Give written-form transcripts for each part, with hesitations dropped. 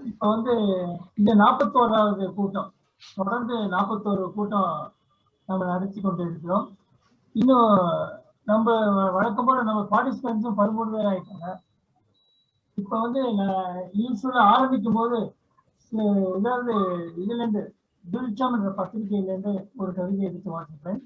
இப்ப வந்து இந்த 41வது கூட்டம், தொடர்ந்து 41 கூட்டம் நம்ம நடத்தி கொண்டு இருக்கிறோம். இன்னும் நம்ம வழக்கம் போல நம்ம பார்ட்டிசிபென்ட்ஸும் 13 பேர் ஆயிட்டாங்க. இப்ப வந்து யூஸ்வலா ஆரம்பிக்கும் போது ஏதாவது இதுல இருந்து துல்ச்சம் என்ற பத்திரிகையில இருந்து ஒரு கவிதை எடுத்து வாசிப்பேன்.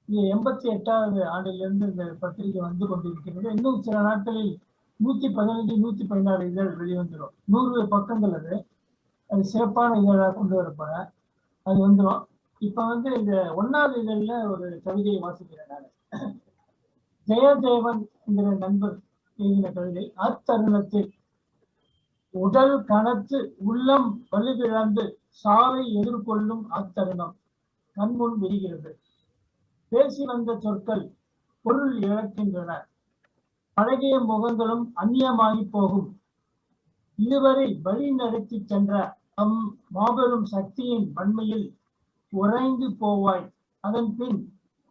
இது 88வது ஆண்டிலிருந்து இந்த பத்திரிகை வந்து கொண்டிருக்கிறது. இன்னும் சில நாட்களில் 115, 116 இதழ் வெளிவந்துடும். 100 பக்கங்கள் அது சிறப்பான இதழாக கொண்டு வரப்போற அது வந்துடும். இப்ப வந்து இந்த 1வது இதழ்ல ஒரு கவிதையை வாசிக்கிறேன் நான். ஜெயதேவன் என்கிற நண்பர் எழுதின கவிதை. அத்தருணத்தில் உடல் கனத்து உள்ளம் வலுவிழந்து சாவை எதிர்கொள்ளும் அத்தருணம் கண்முன் விரிகிறது. பேசி வந்த சொற்கள் பொருள் இழக்கின்றன. பழகிய முகங்களும் அந்நியமாகி போகும். இதுவரை வழி நடத்தி சென்ற மாபெரும் சக்தியின் வன்மையில் உறைந்து போவாய். அதன் பின்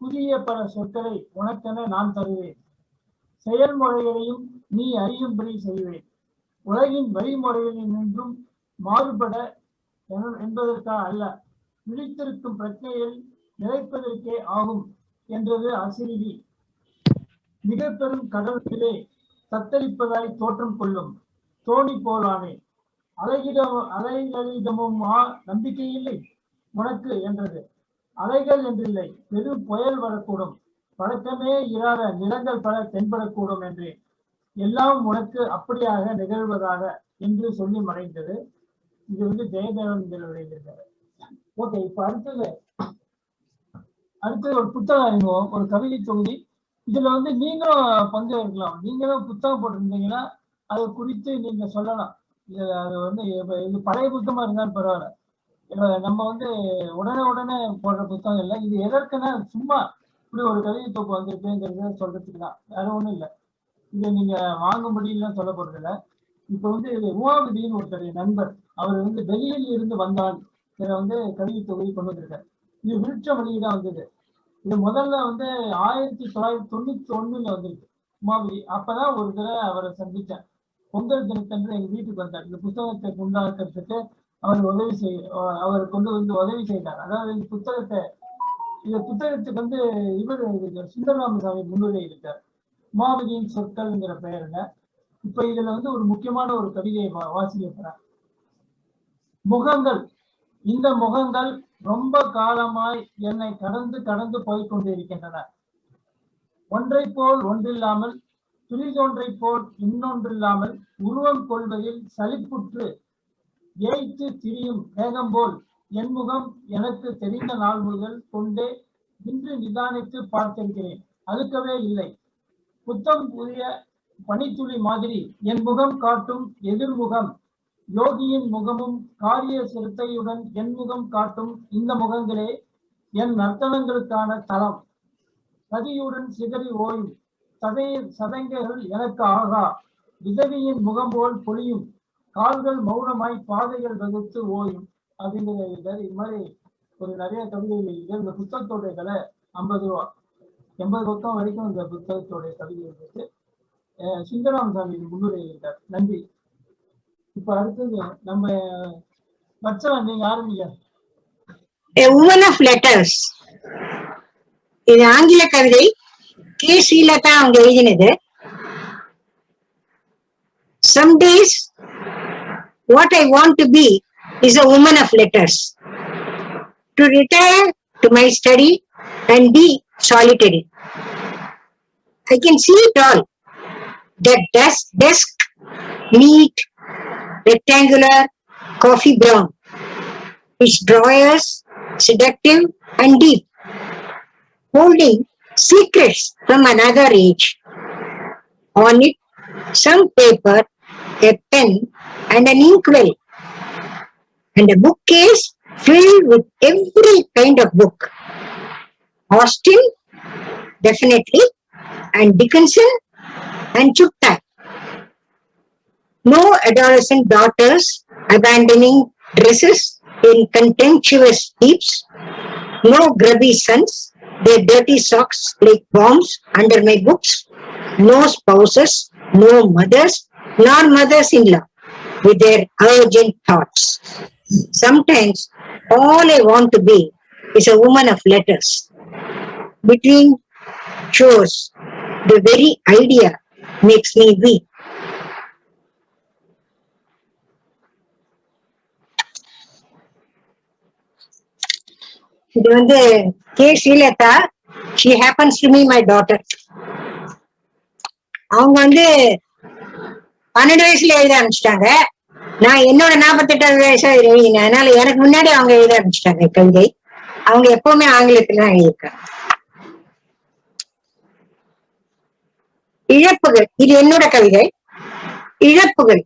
புதிய பல சொற்களை உனக்கென நான் தருவேன். செயல்முறைகளையும் நீ அறியும்படி செய்வேன். உலகின் வழிமுறைகளில் நின்றும் மாறுபட என்பதற்காக அல்ல, விழித்திருக்கும் பிரச்சனையில் நிலைப்பதற்கே ஆகும் என்றது அசிரிதி. மிக பெரும் கடலிலே தத்தளிப்பதாய் தோற்றம் கொள்ளும் தோணி போலானே. அலைகளிடமும் நம்பிக்கை இல்லை உனக்கு என்றது. அலைகள் என்றில்லை, பெரும் புயல் வரக்கூடும், பழக்கமே இராத நிலங்கள் பல தென்படக்கூடும் என்றேன். எல்லாம் உனக்கு அப்படியாக நிகழ்வதாக என்று சொல்லி மறைந்தது. இது வந்து ஜெயதேவன் எழுதியிருக்காரு. ஓகே, இப்ப அடுத்தது ஒரு புத்தக அறிமுகம், ஒரு கவிதை தொகுதி. இதுல வந்து நீங்களும் பங்கேற்கலாம். நீங்களும் புத்தகம் போட்டிருந்தீங்கன்னா அதை குறித்து நீங்க சொல்லலாம். அது வந்து இது பழைய புத்தகமா இருந்தாலும் பரவாயில்ல. நம்ம வந்து உடனே போடுற புத்தகம் இல்லை. இது எதற்குன்னா சும்மா இப்படி ஒரு கவிதை தொகுப்பு வந்திருக்குங்கிறத சொல்றதுக்கு தான், வேற ஒண்ணும் இல்லை. இதை நீங்க வாங்க முடியலன்னு சொல்ல போறது இல்லை. இப்ப வந்து உமாபதியின் ஒருத்தர் நண்பர், அவர் வந்து டெல்லியில் இருந்து வந்தான் வந்து கவிதை தொகுதி கொண்டு வந்திருக்காரு. இது விருட்ச வழிதான் வந்தது. இது முதல்ல வந்து 1991 வந்திருக்கு உமாபதி. அப்பதான் ஒரு தடவை அவரை சந்திச்சேன். பொங்கல் தினத்தன்று எங்க வீட்டுக்கு வந்தார். இந்த புத்தகத்தை உண்டாக்குறதுக்கு அவர் கொண்டு வந்து உதவி செய்தார். அதாவது இந்த புத்தகத்துக்கு வந்து இவர் சுந்தரராமசாமி முன்னுரை இருக்கார். உமாபதியின் சொற்கள்ங்கிற பெயர்ல. இப்ப இதுல வந்து ஒரு முக்கியமான ஒரு கவிதையை வாசிக்கிறேன். முகங்கள். இந்த முகங்கள் ரொம்ப காலமாய் என்னை கடந்து போய்கொண்டிருக்கின்றன. ஒன்றை போல் ஒன்றில்லாமல், துளிதொன்றை போல் இன்னொன்றில்லாமல் உருவம் கொள்வதில் சலிப்புற்று ஏய்த்து திரியும் மேகம் போல் என் முகம் எனக்கு தெரிந்த நாள் முதல் கொண்டே இன்று நிதானித்து பார்த்திருக்கிறேன். அழுக்கவே இல்லை. புத்தம் புதிய பனித்துளி மாதிரி என் முகம் காட்டும் எதிர்முகம். யோகியின் முகமும் காரிய சிறுத்தையுடன் என் முகம் காட்டும் இந்த முகங்களே என் நர்த்தனங்களுக்கான தளம். சதியுடன் சிதறி ஓயும் சதங்கைகள் எனக்கு ஆகா. விதவியின் முகம் போல் பொழியும் கால்கள் மௌனமாய் பாதைகள் வகுத்து ஓயும் அப்படிங்கிற இது மாதிரி ஒரு நிறைய கவிதைகள் இருக்கு. இந்த புத்தகத்தோடைய விலை 50 ரூபா. 80 பக்கம் வரைக்கும் இந்த புத்தகத்தோடைய கவிதைகள் இருக்கு. சுந்தரராமசாமி முன்னுரை இருக்கார். நன்றி. இப்ப அடுத்தது நம்ம வச்சலாம், நீங்க ஆரம்பிங்க. A Woman of Letters. இது ஆங்கில கவிதை. கே ஸ்ரீலதா அவங்க எழுதினது. Some days what I want to be is a woman of letters. To retire to my study and be solitary. I can see it all. That desk, neat, rectangular, coffee brown. Its drawers, seductive and deep, holding secrets from another age. On it, some paper, a pen, and an inkwell, and a bookcase filled with every kind of book. Austen, definitely, and Dickinson, and Chuktai. No adolescent daughters abandoning dresses in contemptuous heaps. No grubby sons, their dirty socks like bombs under my books. No spouses, no mothers, nor mothers-in-law. with their urgent thoughts. Sometimes all I want to be is a woman of letters. Between chores, the very idea makes me weep. இது வந்து K Srilatha. She happens to be my daughter. அவங்க வந்து 12 வயசுல எழுத ஆரம்பிச்சிட்டாங்க. நான் என்னோட 48வது வயசா எழுதினேன். அதனால எனக்கு முன்னாடி அவங்க எழுத ஆரம்பிச்சிட்டாங்க கவிதை. அவங்க எப்பவுமே ஆங்கிலத்துல தான் எழுதியிருக்காங்க. இழப்புகள், இது என்னோட கவிதை. இழப்புகள்.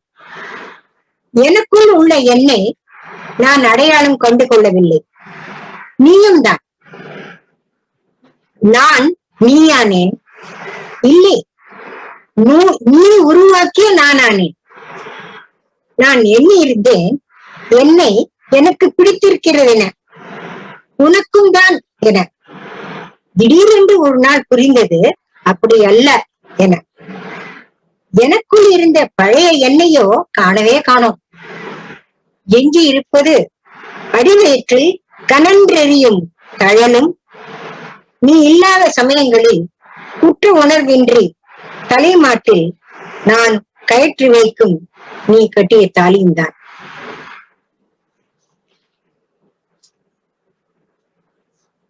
எனக்குள் உள்ள என்னை நான் அடையாளம் கண்டு கொள்ளவில்லை. நீயும் தான். நான் நீயானேன்? இல்லை, நீ உருவாக்கிய நானானேன். நான் எண்ணி இருந்தேன் என்னை எனக்கு பிடித்திருக்கிறது என, உனக்கும் தான் என. திடீரென்று ஒரு நாள் புரிந்தது அப்படி அல்ல என. எனக்குள் இருந்த பழைய எண்ணெயோ காணவே காணோம். எஞ்சி இருப்பது அடிவயிற்றில் கனன்றெறியும் தழலும், நீ இல்லாத சமயங்களில் குற்ற உணர்வின்றி தலைமாட்டில் நான் கயிற்று வைக்கும் நீ கட்டிய தாலியும் தான்.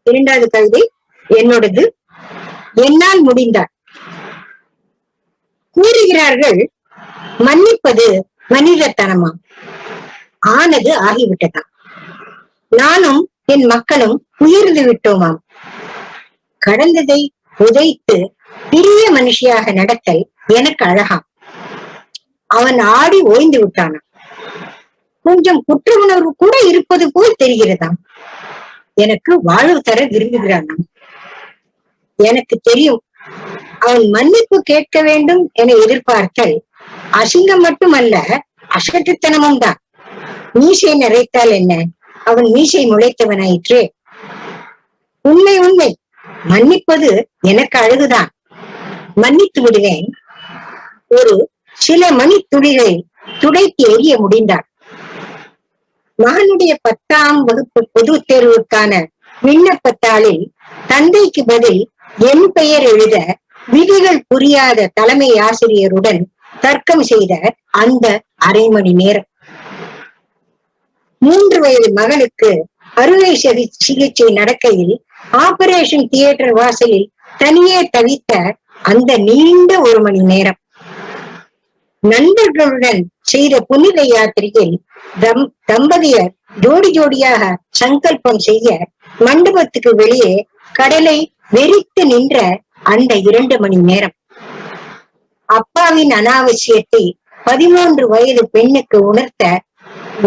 இரண்டாவது கவிதை என்னோடது. என்னால் முடிந்தார். கூறுகிறார்கள் மன்னிப்பது மனிதத்தனமா? ஆனது ஆகிவிட்டதாம். நானும் என் மக்களும் உயர்ந்து விட்டோமாம். கடந்ததை புதைத்து பெரிய மனுஷியாக நடத்தல் எனக்கு அழகாம். அவன் ஆடி ஓய்ந்து விட்டானாம். கொஞ்சம் குற்ற உணர்வு கூட இருப்பது போல் தெரிகிறதாம். எனக்கு வாழ்வு தர விரும்புகிறானாம். எனக்கு தெரியும் அவன் மன்னிப்பு கேட்க வேண்டும் என எதிர்பார்த்தல் அசிங்கம் மட்டுமல்ல, அசட்டுத்தனமும் தான். மீசை நிறைத்தால் என்ன, அவன் மீசை முளைத்தவனாயிற்றே. உண்மை உண்மை, மன்னிப்பது எனக்கு அழகுதான். மன்னித்து விடுவேன். ஒரு சில மணி துளிகளை துடைத்து எறிய முடிந்தார். மகனுடைய 10ஆம் வகுப்பு பொது தேர்வுக்கான விண்ணப்பத்தாளில் தந்தைக்கு பதில் என் பெயர் எழுத விதிகள் புரியாத தலைமை ஆசிரியருடன் தர்க்கம் செய்த அந்த அரை மணி நேரம். 3 வயது மகனுக்கு அறுவை சிகிச்சை நடக்கையில் ஆபரேஷன் தியேட்டர் வாசலில் தனியே தவித்த அந்த நீண்ட 1 மணி நேரம். நண்பர்களுடன் செய்த புனித யாத்திரையில் தம்பதியர் ஜோடி ஜோடியாக சங்கல்பம் செய்ய மண்டபத்துக்கு வெளியே கடலை வெறித்து நின்ற அந்த 2 மணி நேரம். அப்பாவின் அனாவசியத்தை 13 வயது பெண்ணுக்கு உணர்த்த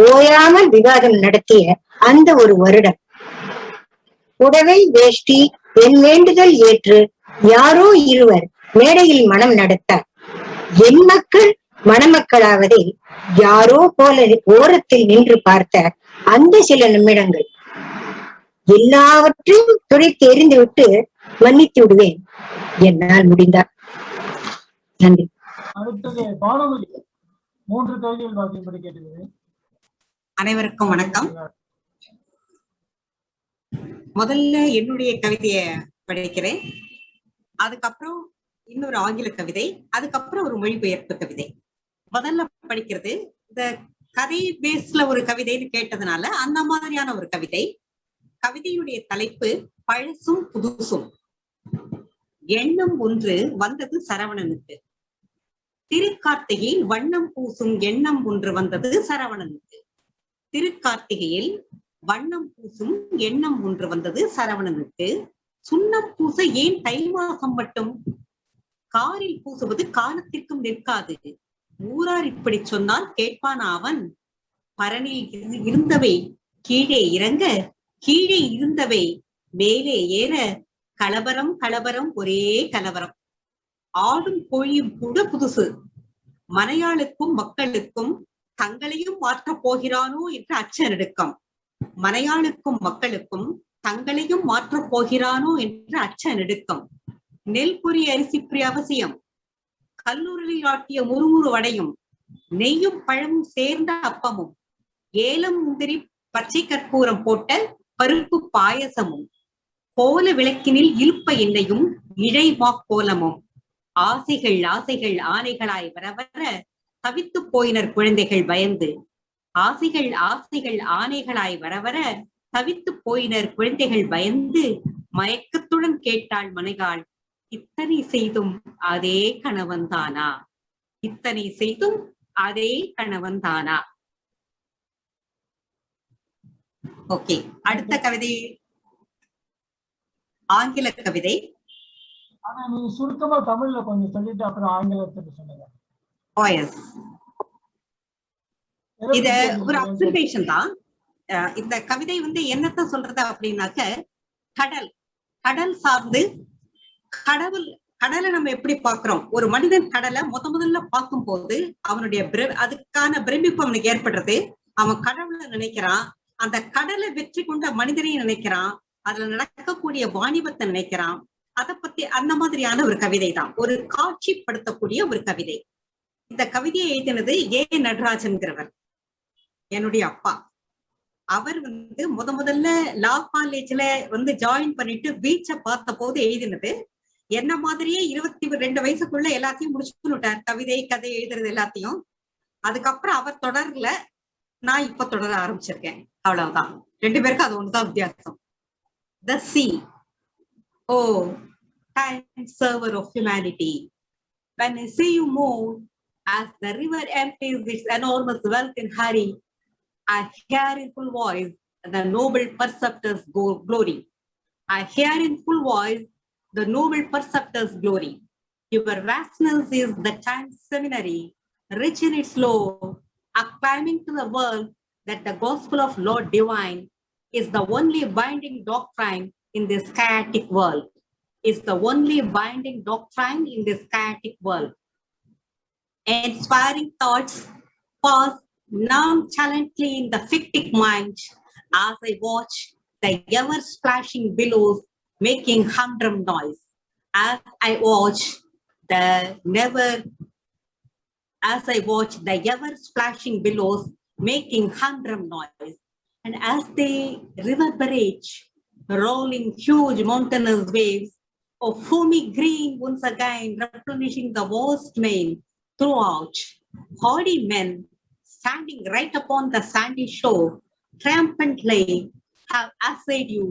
ஓயாமல் விவாதம் நடத்திய அந்த 1 வருடம். புடவை வேஷ்டி என் வேண்டுதல் ஏற்று யாரோ இருவர் மேடையில் மனம் நடத்தார். என் மக்கள் மணமக்களாவதை யாரோ போல ஓரத்தில் நின்று பார்த்த அந்த சில நிமிடங்கள். எல்லாவற்றையும் துடைத்து எறிந்துவிட்டு மன்னித்து விடுவேன். என்னால் முடிந்தார். நன்றி. அடுத்தது பானுமதி 3 கவிதைகள் வாசிக்கும்படி கேட்டுக்கிறேன். அனைவருக்கும் வணக்கம். முதல்ல என்னுடைய கவிதைய படிக்கிறேன். அதுக்கப்புறம் இன்னொரு ஆங்கில கவிதை, அதுக்கப்புறம் ஒரு மொழிபெயர்ப்பு கவிதை. முதல்ல படிக்கிறது இந்த கதை பேஸ்ல ஒரு கவிதைன்னு கேட்டதுனால அந்த மாதிரியான ஒரு கவிதை. கவிதையுடைய தலைப்பு பழசும் புதுசும். எண்ணம் ஒன்று வந்தது சரவணனுக்கு. திருக்கார்த்திகையில் வண்ணம் பூசும் எண்ணம் ஒன்று வந்தது சரவணனுக்கு. திருக்கார்த்திகையில் வண்ணம் பூசும் எண்ணம் ஒன்று வந்தது சரவணனுக்கு. சுண்ணம் பூச ஏன் தை மாசம் மட்டும்? காரில் பூசுவது காலத்திற்கும் நிற்காது. ஊரார் இப்படி சொன்னால் கேட்பான் அவன். பரணில் இருந்தவை கீழே இறங்க, கீழே இருந்தவை மேலே ஏற, கலவரம் கலவரம் ஒரே கலவரம். ஆடும் கோழியும் கூட புதுசு. மனையாளுக்கும் மக்களுக்கும் தங்களையும் மாற்றப் போகிறானோ என்ற அச்ச நடுக்கம். மனையாளுக்கும் மக்களுக்கும் தங்களையும் மாற்றப் போகிறானோ என்ற அச்ச நடுக்கம். நெல் பொரி அரிசி பொரி அவசியம். கல்லூரில் ஆட்டிய முறுமுறு வடையும் நெய்யும் பழமும் சேர்ந்த அப்பமும், ஏலம் முந்திரி பச்சை கற்பூரம் போட்ட பருப்பு பாயசமும், கோல விளக்கினில் இழுப்ப எண்ணெயும் இழைமா கோலமும், ஆசைகள் ஆசைகள் ஆனைகளாய் வரவர தவித்து போயினர் குழந்தைகள் பயந்து, ஆசைகள் ஆசைகள் ஆனைகளாய் வரவர தவித்து போயினர் குழந்தைகள் பயந்து, மயக்கத்துடன் கேட்டாள் மனைகாள், இத்தனை செய்தும் அதே கணவன் தானா? இத்தனை செய்தும் அதே கணவன் தானா? ஓகே, அடுத்த கவிதை ஆங்கில கவிதை. ஆனா நீங்க சுருக்கமா தமிழ்ல கொஞ்சம் சொல்லிட்டு அப்புறம் ஆங்கிலத்துல சொல்லுங்க. இத ஒரு அப்சர்வேஷன் தான். இந்த கவிதை வந்து என்னத்த சொல்றது அப்படின்னாக்க, கடல் கடல் சார்ந்து, கடலை நம்ம எப்படி பாக்குறோம்? ஒரு மனிதன் கடலை முதல்ல பார்க்கும் போது அவனுடைய அதுக்கான பிரமிப்பு அவனுக்கு ஏற்படுறது. அவன் கடவுளை நினைக்கிறான், அந்த கடலை வெற்றி கொண்ட மனிதனையும் நினைக்கிறான், அதுல நடக்கக்கூடிய வாணிபத்தை நினைக்கிறான். அதை பத்தி அந்த மாதிரியான ஒரு கவிதை தான், ஒரு காட்சிப்படுத்தக்கூடிய ஒரு கவிதை. இந்த கவிதையை எழுதினது ஏ நடராஜன்கிறவர், என்னுடைய அப்பா. அவர் வந்து முதல்ல லா காலேஜ்ல வந்து ஜாயின் பண்ணிட்டு பீச்சை பார்த்த போது எழுதினது. என்ன மாதிரியே 22 வயசுக்குள்ள எல்லாத்தையும் முடிச்சுட்டார், கவிதை கதை எழுதுறது எல்லாத்தையும். அதுக்கப்புறம் அவர் தொடரல, நான் இப்ப தொடர ஆரம்பிச்சிருக்கேன், அவ்வளவுதான். 2 பேருக்கும் அது ஒண்ணுதான் வித்தியாசம். The sea, oh time server of humanity, when I see you move as the river empties its enormous wealth in hurry, I hear in full voice the noble preceptor's glory. I hear in full voice the noble preceptor's glory. Your vastness is the time seminary, rich in its lore, acclaiming to the world that the gospel of Lord divine is the only binding doctrine in this chaotic world. Is the only binding doctrine in this chaotic world. Inspiring thoughts pass nonchalantly in the fictic mind as I watch the ever splashing billows making humdrum noise. As I watch the ever splashing billows making humdrum noise, and as they reverberate, rolling huge mountainous waves of foamy green once again replenishing the vast main throughout, hardy men standing right upon the sandy shore triumphantly have essayed you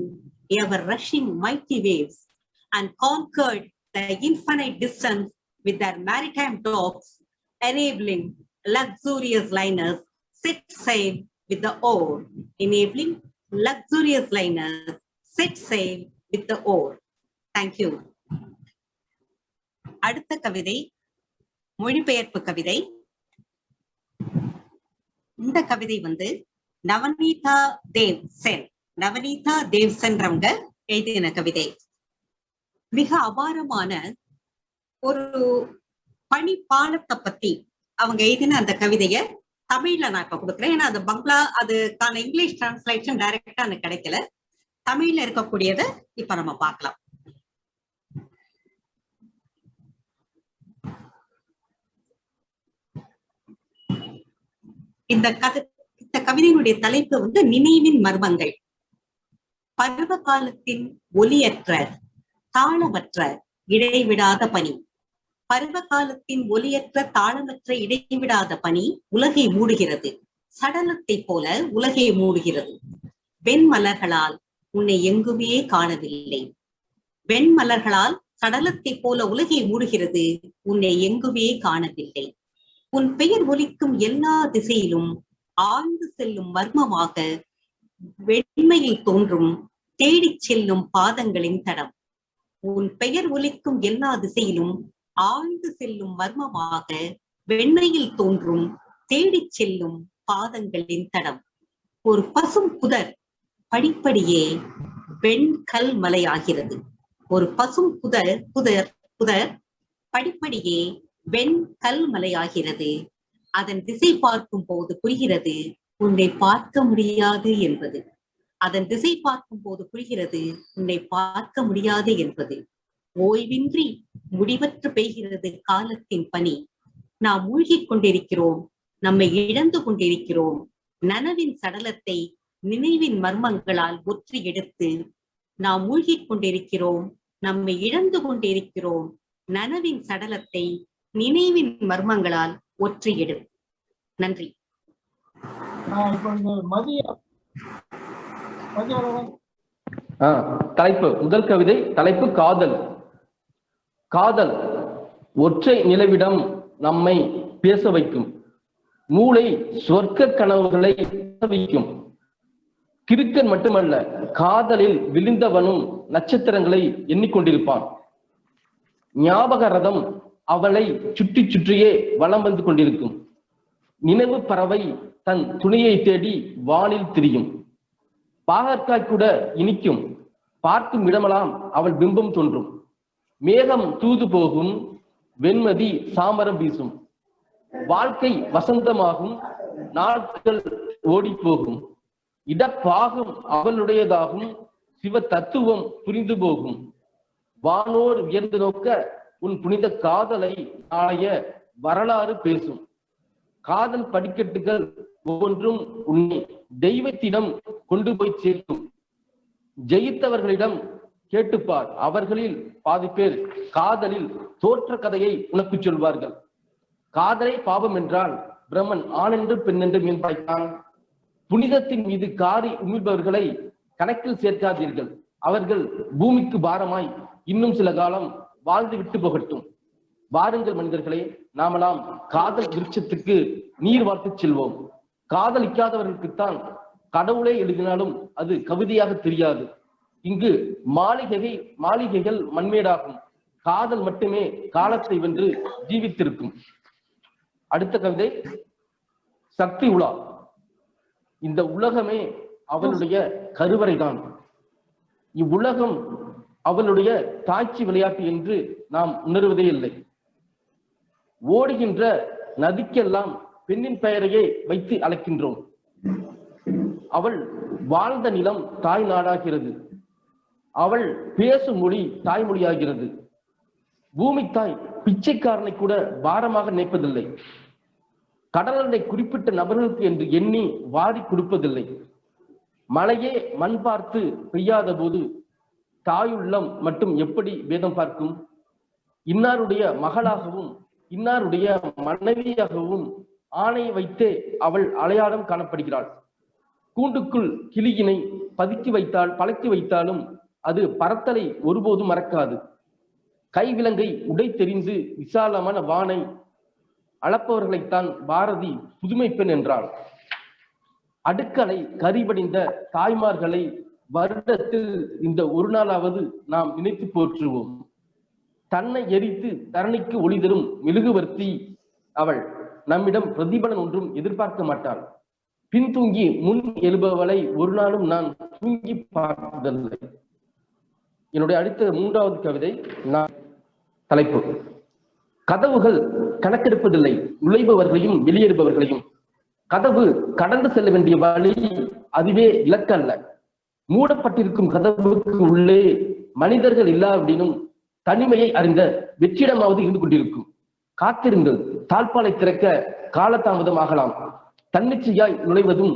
ever rushing mighty waves and conquered the infinite distance with their maritime docks, enabling luxurious liners set sail with the oar, enabling luxurious liners set sail with the oar. Thank you. அடுத்த கவிதை மொழிபெயர்ப்பு கவிதை. இந்த கவிதை வந்து நவநீதா தேவ் சென்றவங்க எழுதின கவிதை. மிக அபாரமான ஒரு பனி பாலத்தை பத்தி அவங்க எழுதின அந்த கவிதைய தமிழ்ல நான் இப்ப கொடுக்குறேன். ஏன்னா அது பங்களா, அதுக்கான இங்கிலீஷ் டிரான்ஸ்லேஷன் டைரக்டா எனக்கு கிடைக்கல. தமிழ்ல இருக்கக்கூடியத இப்ப நம்ம பார்க்கலாம். இந்த கவிதையினுடைய தலைப்பு வந்து நினைவின் மர்மங்கள். பருவ காலத்தின் ஒலியற்ற தாளமற்ற இடைவிடாத பனி. பருவ காலத்தின் ஒலியற்ற தாளமற்ற இடைவிடாத பனி உலகை மூடுகிறது, சடலத்தை போல உலகை மூடுகிறது. வெண்மலர்களால் உன்னை எங்குமே காணவில்லை. வெண்மலர்களால் சடலத்தை போல உலகை மூடுகிறது, உன்னை எங்குமே காணவில்லை. உன் பெயர் ஒலிக்கும் எல்லா திசையிலும் ஆழ்ந்து செல்லும் மர்மமாக வெண்மையில் தோன்றும் தேடிச் செல்லும் பாதங்களின் தடம். உன் பெயர் ஒலிக்கும் எல்லா திசையிலும் ஆழ்ந்து செல்லும் மர்மமாக வெண்மையில் தோன்றும் தேடிச் செல்லும் பாதங்களின் தடம். ஒரு பசும் புதர் படிப்படியே வெண்கல் மலையாகிறது. ஒரு பசும் புதர் படிப்படியே வெண்கல் மலையாகிறது. அதன் திசை பார்க்கும் போது புரிகிறது உன்னை பார்க்க முடியாது என்பது. அதன் திசை பார்க்கும் போது புரிகிறது உன்னை பார்க்க முடியாது என்பது. ஓய்வின்றி முடிவற்று பெய்கிறது காலத்தின் பனி. நாம் மூழ்கிக் கொண்டிருக்கிறோம் நம்மை இழந்து கொண்டிருக்கிறோம். நனவின் சடலத்தை நினைவின் மர்மங்களால் ஒற்றி எடுத்து நாம் மூழ்கிக் கொண்டிருக்கிறோம். நம்மை இழந்து கொண்டிருக்கிறோம். நனவின் சடலத்தை நினைவின் மர்மங்களால் ஒற்றி எடு. நன்றி. தலைப்பு, முதல் கவிதை தலைப்பு காதல். காதல் ஒற்றை நிலவிடம் நம்மை பேச வைக்கும். மூளை சொர்க்க கனவுகளை வைக்கும். கிறுக்கன் மட்டுமல்ல, காதலில் விழுந்தவனும் நட்சத்திரங்களை எண்ணிக்கொண்டிருப்பான். ஞாபக ரதம் அவளை சுற்றி சுற்றியே வலம் வந்து கொண்டிருக்கும். நினைவு பறவை தன் துணையை தேடி வானில் திரியும். பாகற்காய் கூட இனிக்கும். பார்க்கும் இடமெல்லாம் அவள் பிம்பம் தோன்றும். மேகம் தூது போகும், வெண்மதி சாமரம் வீசும். வாழ்க்கை வசந்தமாகும், நாட்கள் ஓடி போகும். இடப்பாகும் அவளுடையதாகும், சிவ தத்துவம் புரிந்து போகும். வானோர் உயர்ந்து நோக்க உன் புனித காதலை நாளைய வரலாறு பேசும். காதல் படிக்கட்டுகள் ஒவ்வொன்றும் உன்னை தெய்வத்திடம் கொண்டு போய் சேர்க்கும். ஜெயித்தவர்களிடம் கேட்டுப்பார், அவர்களில் பாதி பேர் காதலில் தோற்ற கதையை உனக்கு சொல்வார்கள். காதலை பாவம் என்றால் பிரம்மன் ஆண் என்று பெண் என்று மீன் படைத்தான். புனிதத்தின் மீது காரி உமிழ்பவர்களை கணக்கில் சேர்க்காதீர்கள். அவர்கள் பூமிக்கு பாரமாய் இன்னும் சில காலம் வாழ்ந்து விட்டு போகட்டும். வாருங்கள் மனிதர்களே, நாமெல்லாம் காதல் விருட்சத்துக்கு நீர் வார்த்து செல்வோம். காதலிக்காதவர்களுக்குத்தான் கடவுளே எழுதினாலும் அது கவிதையாக தெரியாது. இங்கு மாளிகைகள் மண்மேடாகும். காதல் மட்டுமே காலத்தை வென்று ஜீவித்திருக்கும். அடுத்த கவிதை சக்தி உலா. இந்த உலகமே அவளுடைய கருவறைதான். இவ்வுலகம் அவளுடைய தாய்ச்சி விளையாட்டு என்று நாம் உணர்வதே இல்லை. ஓடுகின்ற நதிக்கெல்லாம் பெண்ணின் பெயரையே வைத்து அழைக்கின்றோம். அவள் வாழ்ந்த நிலம் தாய் நாடாகிறது. அவள் பேசும் மொழி தாய்மொழியாகிறது. பூமி தாய் பிச்சைக்காரனை கூட பாரமாக நினைப்பதில்லை. கடலனை குறிப்பிட்ட நபர்களுக்கு என்று எண்ணி வாரி கொடுப்பதில்லை. மழையே மண் பார்த்து பெய்யாத போது தாயுள்ளம் மட்டும் எப்படி வேதம் பார்க்கும்? இன்னாருடைய மகளாகவும் இன்னாருடைய மனைவியாகவும் ஆணை வைத்தே அவள் அடையாளம் காணப்படுகிறாள். கூண்டுக்குள் கிளியினை பழக்கி வைத்தாலும் அது பறத்தலை ஒருபோதும் மறக்காது. கைவிலங்கை உடை தெரிந்து விசாலமான வானை அளப்பவர்களைத்தான் பாரதி புதுமை பெண் என்றாள். அடுக்களை கரிபடிந்த தாய்மார்களை வருடத்தில் இந்த ஒரு நாளாவது நாம் நினைத்து போற்றுவோம். தன்னை எரித்து தரணிக்கு ஒளி தரும் மெழுகுவர்த்தி அவள். நம்மிடம் பிரதிபலன் ஒன்றும் எதிர்பார்க்க மாட்டாள். பின்தூங்கி முன் எழுபவளை ஒரு நாளும் நான் தூங்கி பார்த்ததில்லை. என்னுடைய அடுத்த மூன்றாவது கவிதை தலைப்பு கதவுகள் கணக்கெடுப்பதில்லை நுழைபவர்களையும் வெளியேறுபவர்களையும். கதவு கடந்து செல்ல வேண்டிய வழி, அதுவே இலக்கல்ல. மூடப்பட்டிருக்கும் கதவுக்கு உள்ளே மனிதர்கள் இல்லாவிடனும் தனிமையை அறிந்த வெற்றிடமாவது இருந்து கொண்டிருக்கும். காத்திருங்கள், தாழ்பாலை திறக்க காலதாமதம் ஆகலாம். தன்னிச்சையாய் நுழைவதும்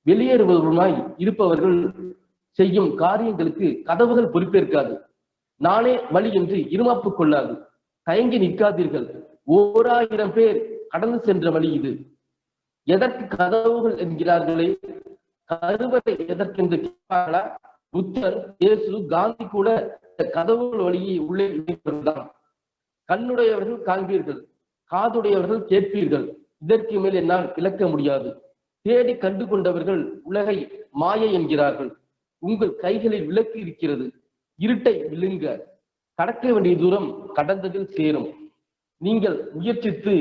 வெளியேறுவதுமாய் இருப்பவர்கள் செய்யும் காரியங்களுக்கு கதவுகள் பொறுப்பேற்காது. நானே வழி என்று இருமாப்பு கொள்ளாது. தயங்கி நிற்காதீர்கள். 1000 பேர் கடந்து சென்ற வழி இது. எதற்கு கதவுகள் என்கிறார்களே, கருவறை எதற்கென்று கேட்பார்களா? புத்தர், இயேசு, காந்தி கூட கதவுகள் வழியை உள்ளே தான். கண்ணுடையவர்கள் காண்பீர்கள், காதுடையவர்கள் கேட்பீர்கள். இதற்கு மேல் என்னால் விளக்க முடியாது. தேடி கண்டு கொண்டவர்கள் உலகை மாயை என்கிறார்கள். உங்கள் கைகளில் விளக்கு இருக்கிறது. இருட்டை விழுங்க. கடக்க வேண்டிய தூரம் கடந்ததில் சேரும். நீங்கள் முயற்சித்து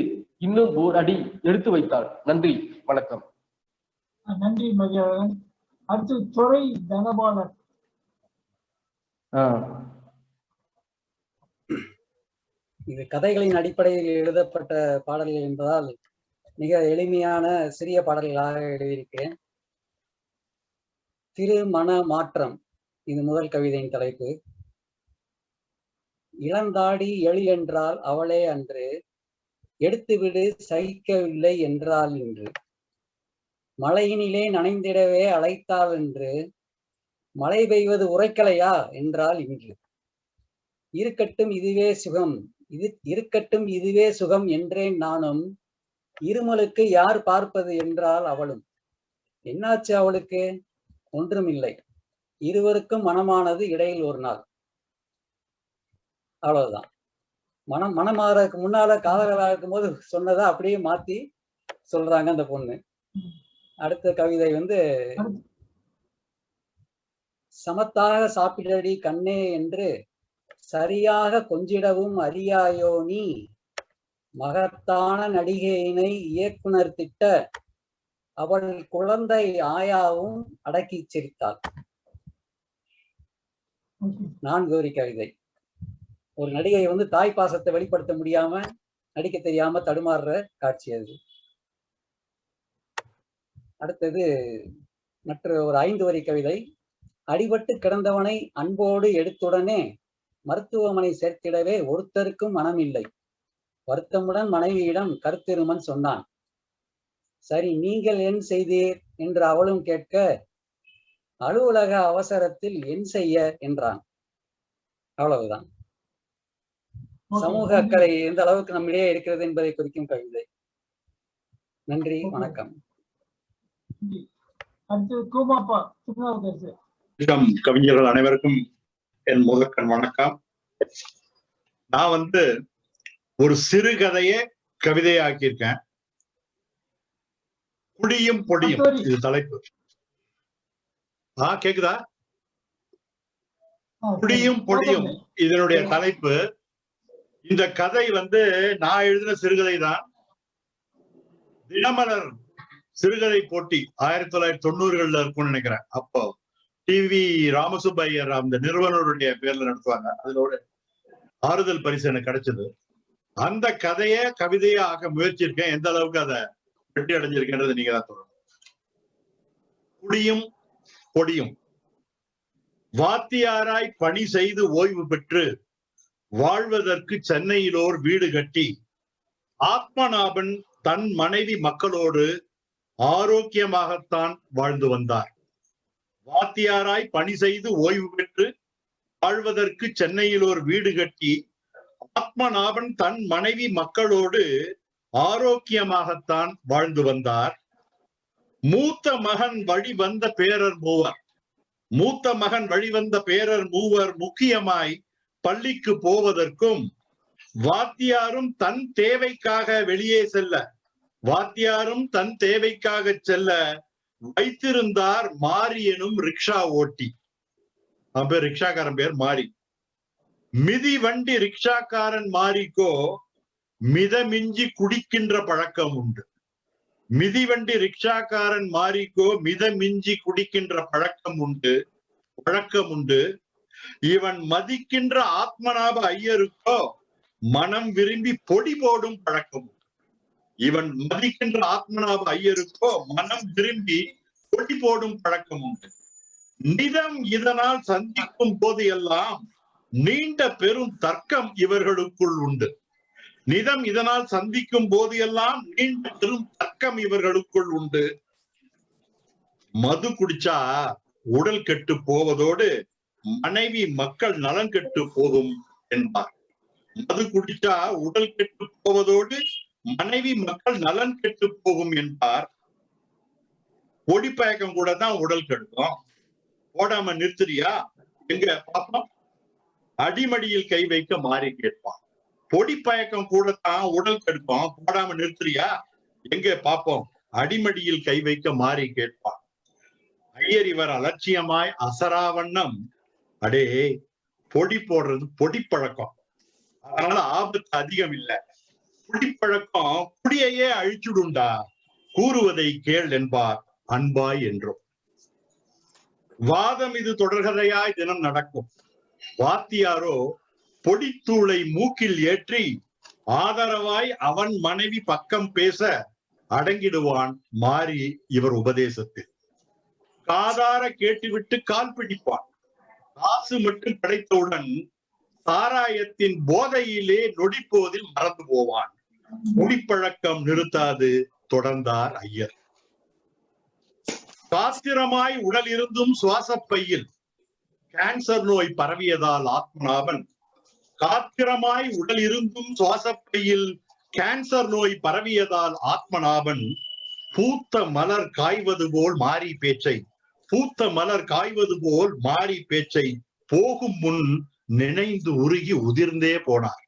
இன்னும் ஓர் அடி எடுத்து வைத்தால். நன்றி, வணக்கம். நன்றி மதியாளன். அடுத்து துறை தனபாலன். இது கதைகளின் அடிப்படையில் எழுதப்பட்ட பாடல்கள் என்பதால் மிக எளிமையான சிறிய பாடல்களாக எழுதியிருக்கிறேன். திருமண மாற்றம், இது முதல் கவிதையின் தலைப்பு. இளந்தாடி எழி என்றால் அவளே அன்று, எடுத்துவிடு சகிக்கவில்லை என்றால் என்று. மழையினிலே நனைந்திடவே அழைத்தாள் என்று. மழை பெய்வது உரைக்கலையா என்றால் இன்று. இருக்கட்டும் இதுவே சுகம், இருக்கட்டும் இதுவே சுகம் என்றேன் நானும். இருமலுக்கு யார் பார்ப்பது என்றால் அவளும். என்னாச்சு அவளுக்கு? ஒன்றுமில்லை. இருவருக்கும் மனமானது இடையில் ஒரு நாள். அவ்வளவுதான். மனமாறதுக்கு முன்னால காதலா இருக்கும் போது சொன்னதை அப்படியே மாத்தி சொல்றாங்க அந்த பொண்ணு. அடுத்த கவிதை சமத்தாக சாப்பிடடி கண்ணே என்று சரியாக கொஞ்சிடவும் அறியாயோ நீ. மகத்தான நடிகையினை இயக்குனர் திட்ட அவள் குழந்தை ஆயாவும் அடக்கி சிரித்தாள். 4 வரி கவிதை. ஒரு நடிகை தாய் பாசத்தை வெளிப்படுத்த முடியாம, நடிக்க தெரியாம தடுமாறுற காட்சி அது. அடுத்தது மற்ற ஒரு 5 வரி கவிதை. அடிபட்டு கிடந்தவனை அன்போடு எடுத்துடனே மருத்துவமனை சேர்த்திடவே ஒருத்தருக்கும் மனமில்லை. வருத்தமுடன் மனைவியிடம் கருத்திருமன் சொன்னான். சரி, நீங்கள் என் செய்தீர் என்று அவளும் கேட்க, அலுவலக அவசரத்தில் என் செய்ய என்றான். அவ்வளவுதான். சமூக அக்கறை எந்த அளவுக்கு நம்மிடையே இருக்கிறது என்பதை குறிக்கும் கவிதை. நன்றி, வணக்கம். கவிஞர்கள் அனைவருக்கும் என் முதற்கண் வணக்கம். நான் ஒரு சிறுகதையை கவிதையாக்கியிருக்கேன். குடியும் பொடியும், இது தலைப்பு. கேக்குதா? குடியும் பொடியும் இதனுடைய தலைப்பு. இந்த கதை நான் எழுதின சிறுகதை தான். தினமலர் சிறுகதை போட்டி 1990களில் இருக்கும்னு நினைக்கிறேன். அப்போ டிவி ராமசுப்பையர் அந்த நிறுவனருடைய பேர்ல நடத்துவாங்க. அதுல ஒரு ஆறுதல் பரிசு எனக்கு கிடைச்சது. அந்த கதையை கவிதையா ஆக்க முயற்சியிருக்கேன். எந்த அளவுக்கு அதை வெற்றி அடைஞ்சிருக்கின்றது நீங்க தான் சொல்லணும். குடியும் பொடியும். வாத்தியாராய் பணி செய்து ஓய்வு பெற்று வாழ்வதற்கு சென்னையிலோர் வீடு கட்டி ஆத்மநாபன் தன் மனைவி மக்களோடு ஆரோக்கியமாகத்தான் வாழ்ந்து வந்தார். வாத்தியாராய் பணி செய்து ஓய்வு பெற்று வாழ்வதற்கு சென்னையில் ஒரு வீடு கட்டி ஆத்மநாபன் தன் மனைவி மக்களோடு ஆரோக்கியமாகத்தான் வாழ்ந்து வந்தார். மூத்த மகன் வழிவந்த பேரர் மூவர். மூத்த மகன் வழிவந்த பேரர் மூவர் முக்கியமாய் பள்ளிக்கு போவதற்கும் வாத்தியாரும் தன் தேவைக்காக வெளியே செல்ல, வாத்தியாரும் தன் தேவைக்காக செல்ல வைத்திருந்தார் மாரி எனும் ரிக்ஷா ஓட்டி. அவன் பேர், ரிக்ஷாக்காரன் பேர் மாரி. மிதி வண்டி ரிக்ஷாக்காரன் மாரிக்கோ மிதமிஞ்சி குடிக்கின்ற பழக்கம் உண்டு. மிதிவண்டி ரிக்ஷாக்காரன் மாரிக்கோ மிதமிஞ்சி குடிக்கின்ற பழக்கம் உண்டு. இவன் மதிக்கின்ற ஆத்மநாப ஐயருக்கோ மனம் விரும்பி பொடி போடும் பழக்கம். இவன் மதிக்கின்ற ஆத்மநாப ஐயருக்கோ மனம் விரும்பி பொடி போடும் பழக்கம் உண்டு. நிதம் இதனால் சந்திக்கும் போது எல்லாம் நீண்ட பெரும் தர்க்கம் இவர்களுக்குள் உண்டு. நிதம் இதனால் சந்திக்கும் போது எல்லாம் நீண்ட பெரும் தர்க்கம் இவர்களுக்குள் உண்டு. மது குடிச்சா உடல் கெட்டு போவதோடு மனைவி மக்கள் நலன் கெட்டு போகும் என்பார். மது குடிச்சா உடல் கெட்டு போவதோடு மனைவி மக்கள் நலன் கெட்டு போகும் என்பார். பொடிப்பயக்கம் கூட தான் உடல் கெடுக்கும். போடாம நிறுத்துறியா? எங்க பாப்போம். அடிமடியில் கை வைக்க மாறி கேட்பான். பொடிப்பயக்கம் கூட தான் உடல் கெடுக்கும். போடாம நிறுத்துறியா? எங்க பாப்போம். அடிமடியில் கை வைக்க மாறி கேட்பான். ஐயர் இவர் அலட்சியமாய் அசராவண்ணம், அடே பொடி போடுறது பொடிப்பழக்கம், அதனால ஆபத்து அதிகம் இல்லை. குடிப்பழக்கம் குடியையே அழிச்சுடுண்டா, கூறுவதை கேள் என்பார் அன்பாய் என்றும். வாதம் இது தொடர்கதையாய் தினம் நடக்கும். வாத்தியாரோ பொடித்தூளை மூக்கில் ஏற்றி ஆதரவாய் அவன் மனைவி பக்கம் பேச அடங்கிடுவான் மாறி இவர் உபதேசத்தில். காதார கேட்டுவிட்டு கால் பிடிப்பான். காசு மட்டும் கிடைத்தவுடன் சாராயத்தின் போதையிலே நொடிப்போதில் மறந்து போவான். குடிப்பழக்கம் நிறுத்தாது தொடர்ந்தார் ஐயர். காத்திரமாய் உடல் இருந்தும் சுவாசப்பையில் கேன்சர் நோய் பரவியதால் ஆத்மநாபன் காத்திரமாய் உடல் இருந்தும் சுவாசப்பையில் கேன்சர் நோய் பரவியதால் ஆத்மநாபன் பூத்த மலர் காய்வது போல் மாறி பேச்சை போகும் முன் நினைந்து உருகி உதிர்ந்தே போனார்.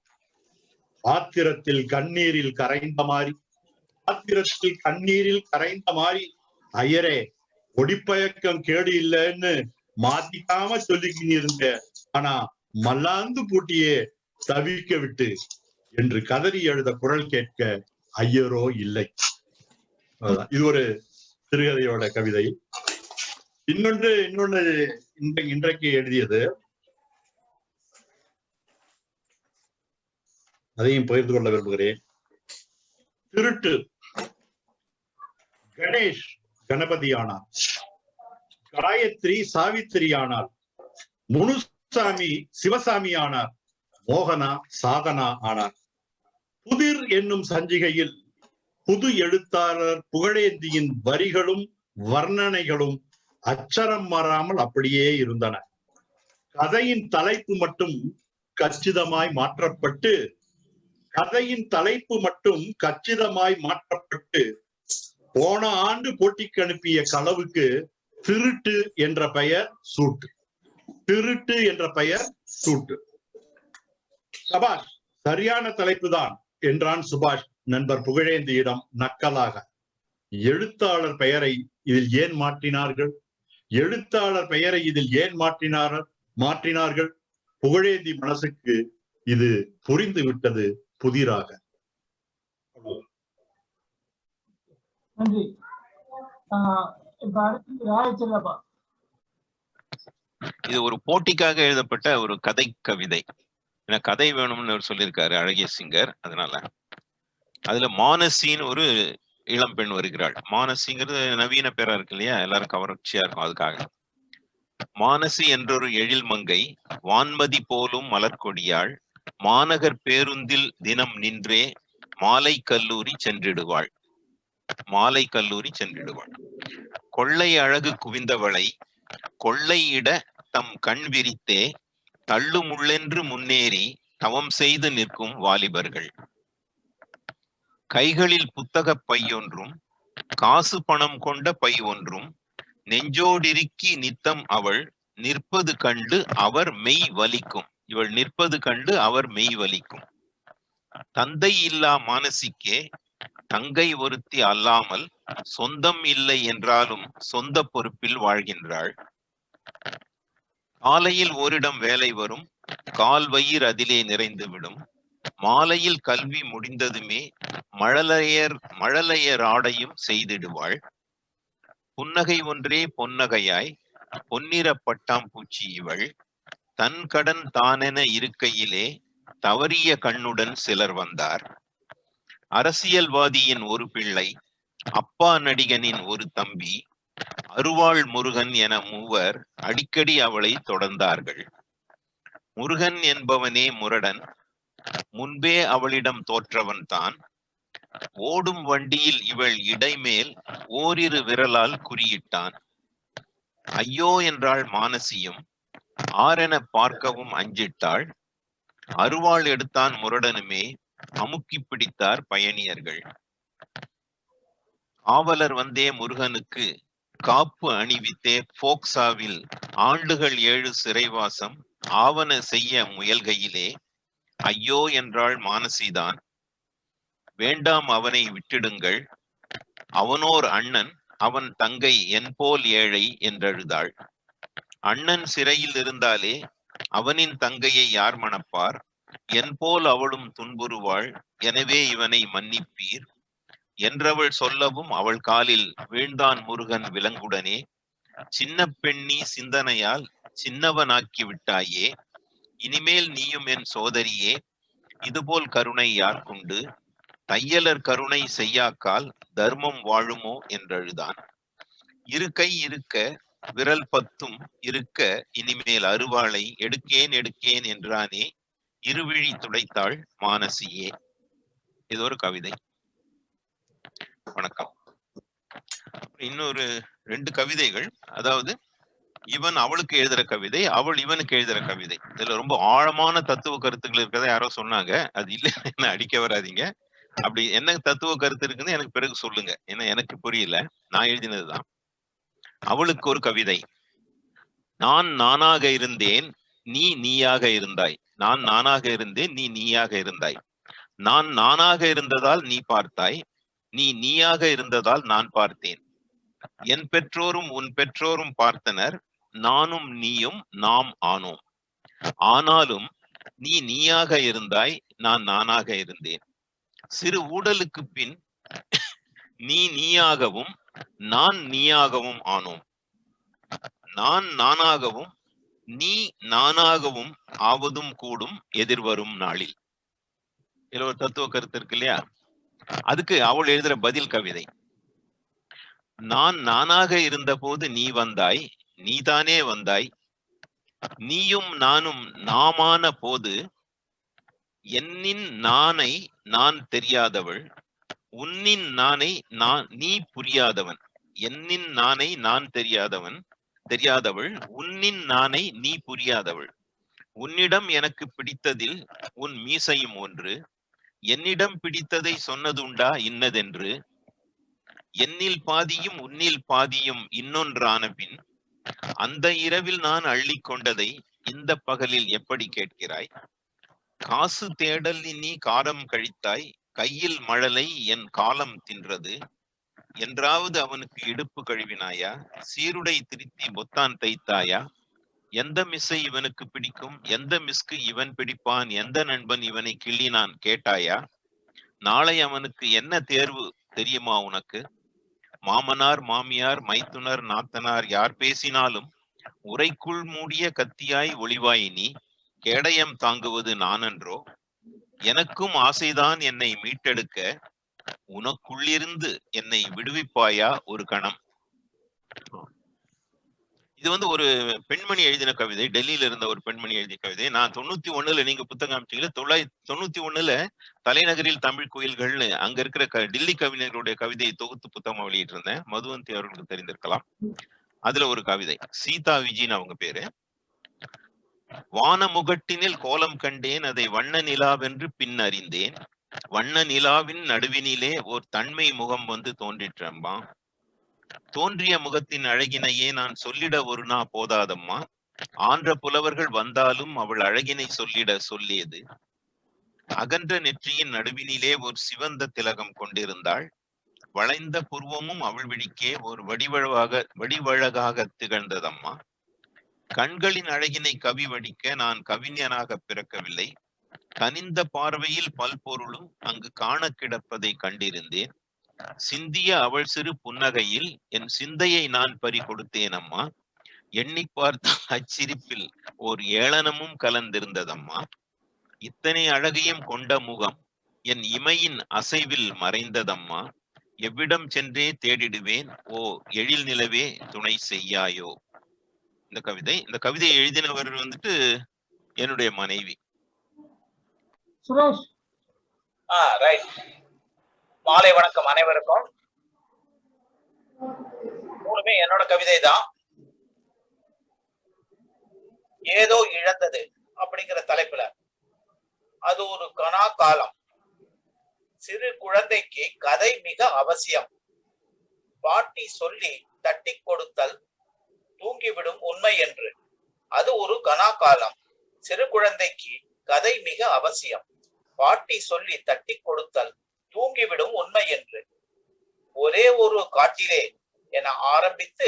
ஆத்திரத்தில் கண்ணீரில் கரைந்த மாறி ஐயரே ஒடிப்பயக்கம் கேடு இல்லைன்னு மாத்திக்காம சொல்லிக்கின்னு இருந்த, ஆனா மல்லாந்து பூட்டியே தவிக்க விட்டு என்று கதறி எழுத குரல் கேட்க ஐயரோ இல்லை. இது ஒரு சிறுகதையோட கவிதை. இன்னொன்று இன்றைக்கு எழுதியது, அதையும் பகிர்ந்து கொள்ள விரும்புகிறேன். திருட்டு. கணேஷ் கணபதி ஆனார், காயத்ரி சாவித்திரி ஆனார், முனுசாமி சிவசாமி ஆனார், மோகனா சாதனா ஆனார். புதிர் என்னும் சஞ்சிகையில் புது எழுத்தாளர் புகழேந்தியின் வரிகளும் வர்ணனைகளும் அச்சரம் மாறாமல் அப்படியே இருந்தன. கதையின் தலைப்பு மட்டும் கச்சிதமாய் மாற்றப்பட்டு போன ஆண்டு போட்டிக்கு அனுப்பிய களவுக்கு திருட்டு என்ற பெயர் சூட்டு. சபாஷ், சரியான தலைப்பு தான் என்றான் சுபாஷ் நண்பர் புகழேந்தியிடம் நக்கலாக. எழுத்தாளர் பெயரை இதில் ஏன் மாற்றினார்கள்? புகழேந்தி மனசுக்கு இது புரிந்து விட்டது புதிராக. நன்றி. ராயச்செல்லப்பா. இது ஒரு போட்டிக்காக எழுதப்பட்ட ஒரு கதை கவிதை. எனக்கு கதை வேணும்னு அவர் சொல்லியிருக்காரு அழகிய சிங்கர். அதனால அதுல மானசின்னு ஒரு இளம் பெண் வருகிறாள். மானசிங்கிறது நவீன பேரா இருக்கு இல்லையா, எல்லாரும் கவர்ச்சியா இருக்கும். அதுக்காக மானசி என்றொரு எழில் மங்கை வான்மதி போலும் மலர்கொடியாள் மாநகர் பேருந்தில் தினம் நின்றே மாலை கல்லூரி சென்றிடுவாள். கொள்ளை அழகு குவிந்தவளை கொள்ளையிட தம் கண் விரித்தே தள்ளு முள்ளென்று முன்னேறி தவம் செய்து நிற்கும் வாலிபர்கள். கைகளில் புத்தக பையொன்றும் காசு பணம் கொண்ட பை ஒன்றும் நெஞ்சோடிருக்கி நித்தம் அவள் நிற்பது கண்டு அவர் மெய் வலிக்கும். தந்தை இல்லா மானசிக்கே தங்கை ஒருத்தி அல்லாமல் சொந்தம் இல்லை என்றாலும் சொந்த பொறுப்பில் வாழ்கின்றாள். காலையில் ஓரிடம் வேலை வரும், கால் வயிறு அதிலே நிறைந்துவிடும். மாலையில் கல்வி முடிந்ததுமே மழலையர் ஆடையும் செய்திடுவாள். புன்னகை ஒன்றே பொன்னகையாய் பொன்னிற பட்டாம்பூச்சி இவள். தன் கடன் தானென இருக்கையிலே தவறிய கண்ணுடன் சிலர் வந்தார். அரசியல்வாதியின் ஒரு பிள்ளை, அப்பா நடிகனின் ஒரு தம்பி, அருவாள் முருகன் என மூவர் அடிக்கடி அவளை தொடர்ந்தார்கள். முருகன் என்பவனே முரடன், முன்பே அவளிடம் தோற்றவன் தான். ஓடும் வண்டியில் இவள் இடைமேல் ஓரிரு விரலால் குறியிட்டான். ஐயோ என்றாள் மானசியும், ஆரென பார்க்கவும் அஞ்சிட்டாள். அருவாள் எடுத்தான் முரடனுமே, அமுக்கி பிடித்தார் பயணியர்கள். காவலர் வந்தே முருகனுக்கு காப்பு அணிவித்தே போக்சாவில் ஆண்டுகள் 7 சிறைவாசம் ஆவன செய்ய முயல்கையிலே ஐயோ என்றாள் மானசிதான். வேண்டாம், அவனை விட்டிடுங்கள், அவனோர் அண்ணன், அவன் தங்கை என்போல் ஏழை என்றழுதாள். அண்ணன் சிறையில் இருந்தாலே அவனின் தங்கையை யார் மணப்பார்? என்போல் அவளும் துன்புறுவாள், எனவே இவனை மன்னிப்பீர் என்றவள் சொல்லவும் அவள் காலில் வீழ்ந்தான் முருகன் விலங்குடனே. சின்ன பெண்ணி சிந்தனையால் சின்னவனாக்கி விட்டாயே, இனிமேல் நீயும் என் சோதரியே, இதுபோல் கருணை யார்க்குண்டு? தையலர் கருணை செய்யாக்கால் தர்மம் வாழுமோ என்றழுதான். இரு கை இருக்க விரல் 10 இருக்க இனிமேல் அருவாளை எடுக்கேன் என்றானே, இருவிழி துடைத்தாள் மானசியே. இது ஒரு கவிதை. வணக்கம். இன்னொரு 2 கவிதைகள், அதாவது இவன் அவளுக்கு எழுதுற கவிதை, அவள் இவனுக்கு எழுதுற கவிதை. இதுல ரொம்ப ஆழமான தத்துவ கருத்துக்கள் இருக்கிறத யாரோ சொன்னாங்க. அது இல்ல, என்ன அடிக்க வராதீங்க. அப்படி என்ன தத்துவ கருத்து இருக்குன்னு எனக்கு பிறகு சொல்லுங்க, ஏன்னா எனக்கு புரியல. நான் எழுதினதுதான். அவளுக்கு ஒரு கவிதை. நான் நானாக இருந்தேன், நீ நீயாக இருந்தாய். நான் நானாக இருந்தேன், நீ நீயாக இருந்தாய். நான் நானாக இருந்ததால் நீ பார்த்தாய், நீ நீயாக இருந்ததால் நான் பார்த்தேன். என் பெற்றோரும் உன் பெற்றோரும் பார்த்தனர், நானும் நீயும் நாம் ஆனோம். ஆனாலும் நீ நீயாக இருந்தாய், நான் நானாக இருந்தேன். சிறு ஊடலுக்கு பின் நீ நீயாகவும் நான் நீயாகவும் ஆனோம். நான் நானாகவும் நீ நானாகவும் ஆவதும் கூடும் எதிர்வரும் நாளில். இதுல ஒரு தத்துவ கருத்து இருக்கு இல்லையா? அதுக்கு அவள் எழுதுற பதில் கவிதை. நான் நானாக இருந்த போது நீ வந்தாய், நீதானே வந்தாய். நீயும் நானும் நாமான போது என்னின் நானை நான் தெரியாதவள், உன்னின் நானை நீ புரியாதவன். என்னின் நானை நான் தெரியாதவள், உன்னின் நானை நீ புரியாதவள். உன்னிடம் எனக்கு பிடித்ததில் உன் மீசையும் ஒன்று, என்னிடம் பிடித்ததை சொன்னதுண்டா இன்னதென்று. என்னில் பாதியும் உன்னில் பாதியும் இன்னொன்றான பின் அந்த இரவில் நான் அள்ளி கொண்டதை இந்த பகலில் எப்படி கேட்கிறாய்? காசு தேடல் நீ காரம் கழித்தாய், கையில் மழலை என் காலம் தின்றது. என்றாவது அவனுக்கு இடுப்பு கழுவினாயா? சீருடை திருத்தி பொத்தான் தைத்தாயா? எந்த மிஸ்ஸை இவனுக்கு பிடிக்கும், எந்த மிஸ்க்கு இவன் பிடிப்பான், எந்த நண்பன் இவனை கிள்ளினான் கேட்டாயா? நாளை அவனுக்கு என்ன தேர்வு தெரியுமா உனக்கு? மாமனார் மாமியார் மைத்துனர் நாத்தனார் யார் பேசினாலும் உரைக்குள் மூடிய கத்தியாய் ஒளிவாய் நீ. கேடயம் தாங்குவது நானன்றோ? எனக்கும் ஆசைதான் என்னை மீட்டெடுக்க, உனக்குள்ளிருந்து என்னை விடுவிப்பாயா ஒரு கணம். இது வந்து ஒரு பெண்மணி எழுதின கவிதை, டெல்லியில இருந்த ஒரு பெண்மணி எழுதிய கவிதை. நான் 91ல, நீங்க புத்தகம் அமைச்சீங்களா, 991ல தலைநகரில் தமிழ் கோயில்கள்னு அங்க இருக்கிற டில்லி கவிஞர்களுடைய கவிதையை தொகுத்து புத்தகம் வெளியிட்டு இருந்தேன். மதுவந்தி அவர்களுக்கு தெரிந்திருக்கலாம். அதுல ஒரு கவிதை, சீதா விஜின்னு அவங்க பேரு. வானமுகட்டினில் கோலம் கண்டேன், அதை வண்ண நிலாவென்று பின் அறிந்தேன். வண்ண நிலாவின் நடுவினிலே ஓர் தன்மை முகம் வந்து தோன்றிற்றம்மா. தோன்றிய முகத்தின் அழகினையே நான் சொல்லிட ஒரு நா போதாதம்மா. ஆன்ற புலவர்கள் வந்தாலும் அவள் அழகினை சொல்லிட சொல்லியது. அகன்ற நெற்றியின் நடுவினிலே ஒரு சிவந்த திலகம் கொண்டிருந்தாள். வளைந்த புருவமும் அவள் விழிக்கே ஒரு வடிவழகாக திகழ்ந்ததம்மா. கண்களின் அழகினை கவி வடிக்க நான் கவிஞனாக பிறக்கவில்லை. கனிந்த பார்வையில் பல்பொருளும் அங்கு காண கிடப்பதை கண்டிருந்தேன். சிந்திய அவள் சிறு புன்னகையில் என் சிந்தையை நான் பறி கொடுத்தேன் அம்மா. எண்ணி பார்த்த அச்சிரிப்பில் ஓர் ஏளனமும் கலந்திருந்ததம்மா. இத்தனை அழகையும் கொண்ட முகம் என் இமையின் அசைவில் மறைந்ததம்மா. எவ்விடம் சென்றே தேடிடுவேன், ஓ எழில் நிலவே துணை செய்யாயோ. இந்த கவிதையை எழுதினவர் வந்துட்டு என்னுடைய மனைவி. சுரேஷ். ரைட். மாலை வணக்கம் அனைவருக்கும். மூணுமே என்னோட கவிதை தான். ஏதோ இழந்தது அப்படிங்கிற தலைப்புல, அது ஒரு கணா காலம். சிறு குழந்தைக்கு கதை மிக அவசியம். பாட்டி சொல்லி தட்டி கொடுத்தல் தூங்கிவிடும் உண்மை என்று. அது ஒரு கணா காலம். சிறு குழந்தைக்கு கதை மிக அவசியம். பாட்டி சொல்லி தட்டி கொடுத்தல் தூங்கிவிடும் உண்மை என்று. ஒரே ஒரு காட்டிலே என ஆரம்பித்து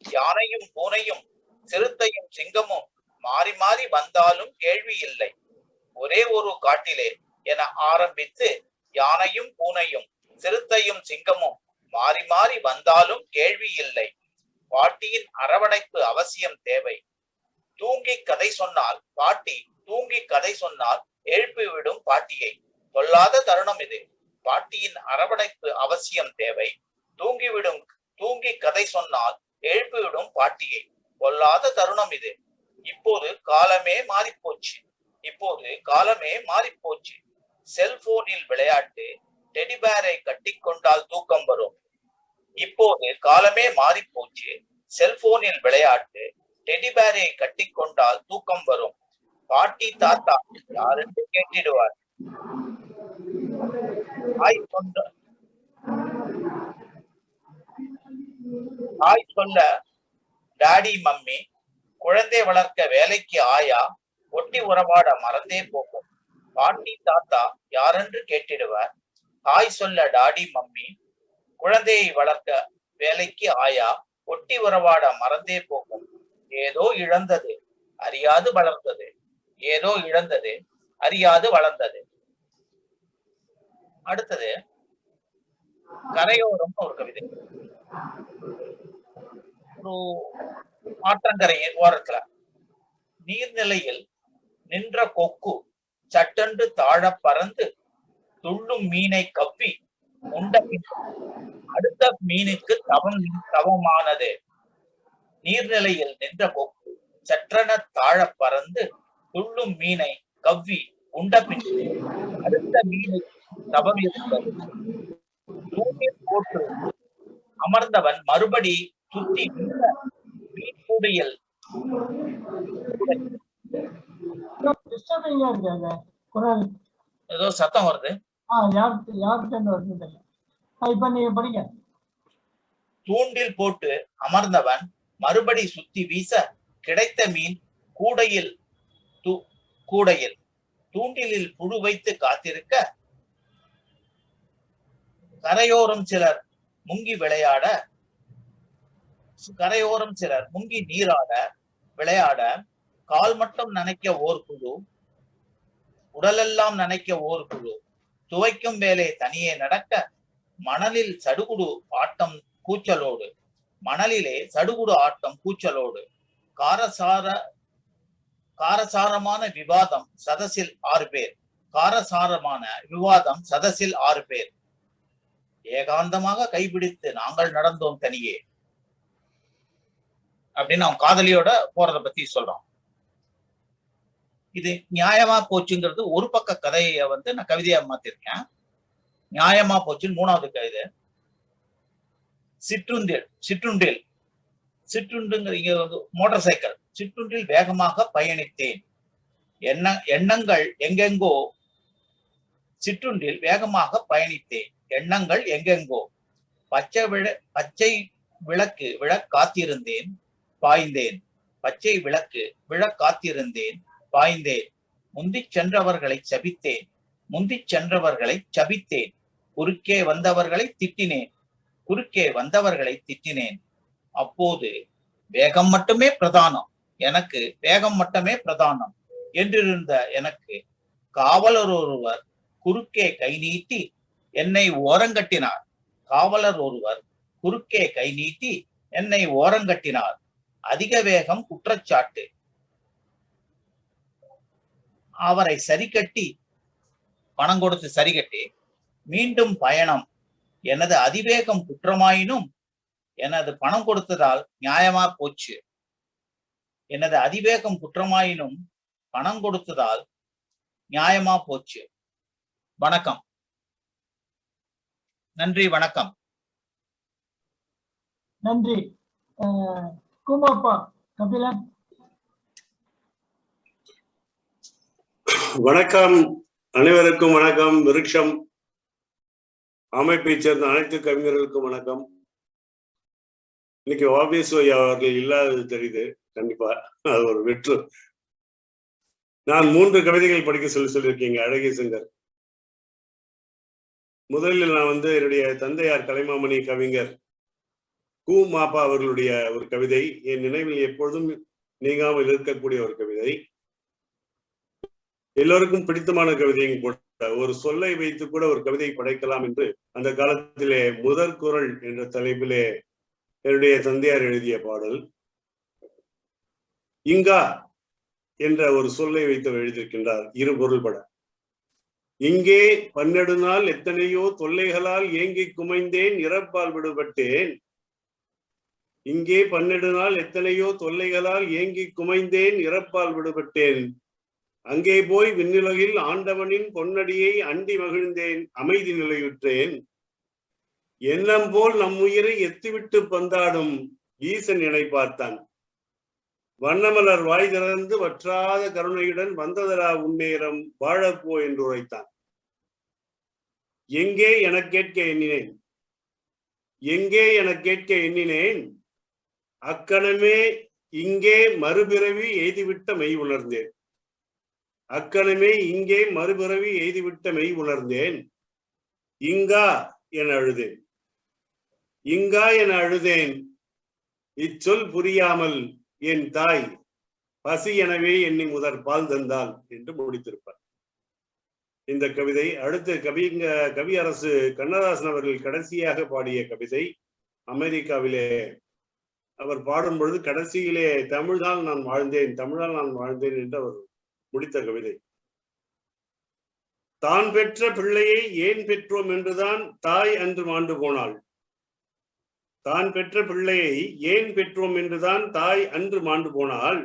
யானையும் பூனையும் சிறுத்தையும் சிங்கமும் மாறி மாறி வந்தாலும் கேள்வி இல்லை. ஒரே ஒரு காட்டிலே என ஆரம்பித்து யானையும் பூனையும் சிறுத்தையும் சிங்கமும் மாறி மாறி வந்தாலும் கேள்வி இல்லை. பாட்டியின் அரவணைப்பு அவசியம் தேவை. தூங்கி கதை சொன்னால் பாட்டி தூங்கி கதை சொன்னால் எழுப்பிவிடும் பாட்டியை. கொல்லாத தருணம் இது. பாட்டியின் அரவணைப்பு அவசியம் தேவை. தூங்கி கதை சொன்னால் எழுப்பிவிடும் பாட்டியை. கொல்லாத தருணம் இது. இப்போது காலமே மாறிப்போச்சு. செல்போனில் விளையாட்டு, டெடிபேரை கட்டிக்கொண்டால் தூக்கம் வரும். இப்போது காலமே மாறி போச்சு. செல்போனில் விளையாட்டு. டெடிபேரை கட்டிக்கொண்டால் தூக்கம் வரும். பாட்டி தாத்தா யாரென்று கேட்டிடுவார். தாய் சொல்ல டாடி மம்மி. குழந்தை வளர்க்க வேலைக்கு ஆயா. ஒட்டி உறவாட மறந்தே போகும். பாட்டி தாத்தா யாரென்று கேட்டிடுவார். தாய் சொல்ல டாடி மம்மி. குழந்தையை வளர்க்க வேலைக்கு ஆயா. ஒட்டி உறவாட மறந்தே போகும். ஏதோ இழந்தது அறியாது வளர்ந்தது. ஏதோ இழந்தது அறியாது வளர்ந்தது. அடுத்தது கரையோரம் ஒரு கவிதை. ஒரு ஆற்றங்கரையின் ஓரத்துல நீர்நிலையில் நின்ற கொக்கு சட்டென்று தாழ பறந்து துள்ளும் மீனை கவ்வி உண்ட அடுத்த மீனுக்கு தவமானது. நீர்நிலையில் நின்ற கொக்கு சற்றென தாழ பறந்து துள்ளும் மீனை கவ்வி உண்ட பின் அடுத்த மீனுக்கு தவம் இருந்தது. தூண்டில் போட்டு அமர்ந்தவன் மறுபடி சுத்தி மீன் கூடையில் ஏதோ சத்தம் வருது. தூண்டில் போட்டு அமர்ந்தவன் மறுபடி சுத்தி வீச கிடைத்த மீன் கூடையில் தூண்டிலில் புழு வைத்து காத்திருக்க கரையோரம் சிலர் முங்கி நீராட விளையாட கால் மட்டும் நனைக்க ஓர் குழு, உடலெல்லாம் நனைக்க ஓர் குழு, துவைக்கும் வேலை தனியே நடக்க மணலில் சடுகுடு ஆட்டம் கூச்சலோடு. மணலிலே சடுகுடு ஆட்டம் கூச்சலோடு. காரசாரமான விவாதம் சதசில் 6 பேர். காரசாரமான விவாதம் சதசில் 6 பேர். ஏகாந்தமாக கைபிடித்து நாங்கள் நடந்தோம் தனியே அப்படின்னு அவன் காதலியோட போறத பத்தி சொல்றான். இது நியாயமா போச்சுங்கிறது ஒரு பக்க கதையை நான் கவிதையா மாத்திருக்கேன். நியாயமா போச்சுன்னு 3வது கவிதை. சிற்றுண்டில் இங்க மோட்டார் சைக்கிள். சிற்றுண்டில் வேகமாக பயணித்தேன். எண்ணங்கள் எங்கெங்கோ. சிற்றுண்டில் வேகமாக பயணித்தேன். எண்ணங்கள் எங்கெங்கோ. பச்சை விளக்கு விழ காத்திருந்தேன் பாய்ந்தேன். பச்சை விளக்கு விழ காத்திருந்தேன் பாய்ந்தேன். முந்திச் சென்றவர்களை சபித்தேன். குறுக்கே வந்தவர்களை திட்டினேன். அப்போது வேகம் மட்டுமே பிரதானம். எனக்கு வேகம் மட்டுமே பிரதானம் என்றிருந்த எனக்கு காவலர் ஒருவர் குறுக்கே கை நீட்டி என்னை ஓரங்கட்டினார். அதிக வேகம் குற்றச்சாட்டு. அவரை பணம் கொடுத்து சரிகட்டி மீண்டும் பயணம். எனது அதிவேகம் குற்றமாயினும் எனது பணம் கொடுத்ததால் நியாயமா போச்சு. எனது அதிவேகம் குற்றமாயினும் பணம் கொடுத்ததால் நியாயமா போச்சு. வணக்கம். நன்றி, வணக்கம். நன்றி. குமாப்பா கபிலன். வணக்கம், அனைவருக்கும் வணக்கம். விருட்சம் அமைப்பை சேர்ந்த அனைத்து கவிஞர்களுக்கும் வணக்கம். இன்னைக்கு ஆபியஸ் அவர்கள் இல்லாதது தெரியுது. கண்டிப்பா அது ஒரு வெற்று. நான் 3 கவிதைகள் படிக்க சொல்லியிருக்கீங்க அழகிய சங்கர். முதலில் நான் என்னுடைய தந்தையார் கலைமாமணி கவிஞர் கு மாப்பா அவர்களுடைய ஒரு கவிதை என் நினைவில் எப்பொழுதும் நீங்காமல் இருக்கக்கூடிய ஒரு கவிதை. எல்லோருக்கும் பிடித்தமான கவிதையும் கூட. ஒரு சொல்லை வைத்து கூட ஒரு கவிதை படைக்கலாம் என்று அந்த காலத்திலே முதற் குறள் என்ற தலைப்பிலே என்னுடைய தந்தையார் எழுதிய பாடல். இங்கா என்ற ஒரு சொல்லை வைத்து எழுதியிருக்கின்றார். 2 பொருள்பட. இங்கே 12 நாள் எத்தனையோ தொல்லைகளால் ஏங்கி குமைந்தேன் இறப்பால் விடுபட்டேன். இங்கே 12 நாள் எத்தனையோ தொல்லைகளால் ஏங்கி குமைந்தேன் இறப்பால் விடுபட்டேன். அங்கே போய் விண்ணுலகில் ஆண்டவனின் பொன்னடியை அண்டி மகிழ்ந்தேன், அமைதி நிலையுற்றேன். எண்ணம் போல் நம் உயிரை எத்திவிட்டு பந்தாடும் ஈசன் என்னை பார்த்தான். வண்ணமலர் வாய் திறந்து வற்றாத கருணையுடன் வந்ததரா உன்னேரம் வாழப்போ என்று உரைத்தான். எங்கே என கேட்க எண்ணினேன், எங்கே என கேட்க எண்ணினேன், அக்கணமே இங்கே மறுபிறவி எய்துவிட்ட மெய் உணர்ந்தேன். அக்கணமே இங்கே மறுபிறவி எய்துவிட்ட மெய் உணர்ந்தேன். இங்கா என அழுதேன், இங்கா என அழுதேன். இச்சொல் புரியாமல் என் தாய் பசி எனவே எண்ணி முதற் பால் தந்தாள் என்று முடித்திருப்பார் இந்த கவிதை. அடுத்து கவியரசு கண்ணதாசன் அவர்கள் கடைசியாக பாடிய கவிதை. அமெரிக்காவிலே அவர் பாடும் பொழுது கடைசியிலே தமிழ்தான் நான் வாழ்ந்தேன், தமிழால் நான் வாழ்ந்தேன் என்று அவர் முடித்த கவிதை. தான் பெற்ற பிள்ளையை ஏன் பெற்றோம் என்றுதான் தாய் அன்று மாண்டு போனாள். தான் பெற்ற பிள்ளையை ஏன் பெற்றோம் என்றுதான் தாய் அன்று மாண்டு போனாள்.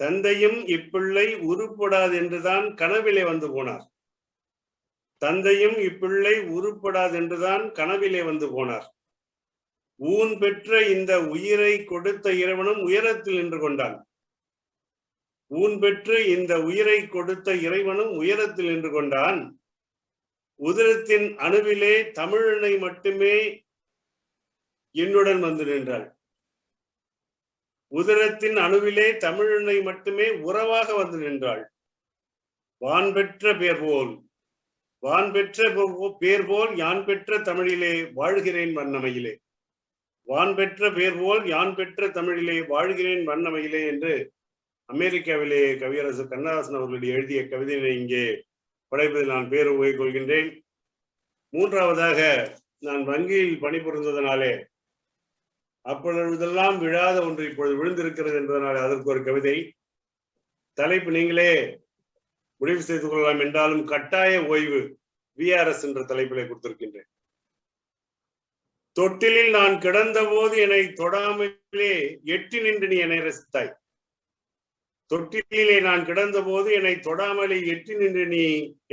தந்தையும் இப்பிள்ளை உருப்படாது என்றுதான் கனவிலே வந்து போனார். தந்தையும் இப்பிள்ளை உருப்படாது என்றுதான் கனவிலே வந்து போனார். ஊன் பெற்ற இந்த உயிரை கொடுத்த இறைவனும் உயரத்தில் நின்று கொண்டான். ஊன் பெற்று இந்த உயிரை கொடுத்த இறைவனும் உயரத்தில் நின்று கொண்டான். உதிரத்தின் அணுவிலே தமிழனை மட்டுமே என்னுடன் வந்து நின்றாள். உதிரத்தின் அணுவிலே தமிழனை மட்டுமே உறவாக வந்து நின்றாள். வான் பெற்ற பேர் போல், வான் பெற்ற பேர் போல் யான் பெற்ற தமிழிலே வாழ்கிறேன் வண்ணமையிலே. வான் பெற்ற பேர் போல் யான் பெற்ற தமிழிலே வாழ்கிறேன் வண்ணமையிலே என்று அமெரிக்காவிலே கவியரசு கண்ணதாசன் அவர்களுடைய எழுதிய கவிதையினை இங்கே படைப்பதில் நான் பேர் கொள்கின்றேன். மூன்றாவதாக, நான் வங்கியில் பணிபுரிந்ததனாலே அப்பொழுதெல்லாம் விழாத ஒன்று இப்பொழுது விழுந்திருக்கிறது என்பதனாலே அதற்கு ஒரு கவிதை. தலைப்பு நீங்களே முடிவு செய்து கொள்ளலாம் என்றாலும் கட்டாய ஓய்வு, VRS என்ற தலைப்பிலே கொடுத்திருக்கின்றேன். தொட்டிலில் நான் கிடந்த போது என்னை தொடாமலே எட்டி நின்று நீ என்னை ரசித்தாய். தொட்டிலே நான் கிடந்த போது என்னை தொடாமலே எட்டி நின்று நீ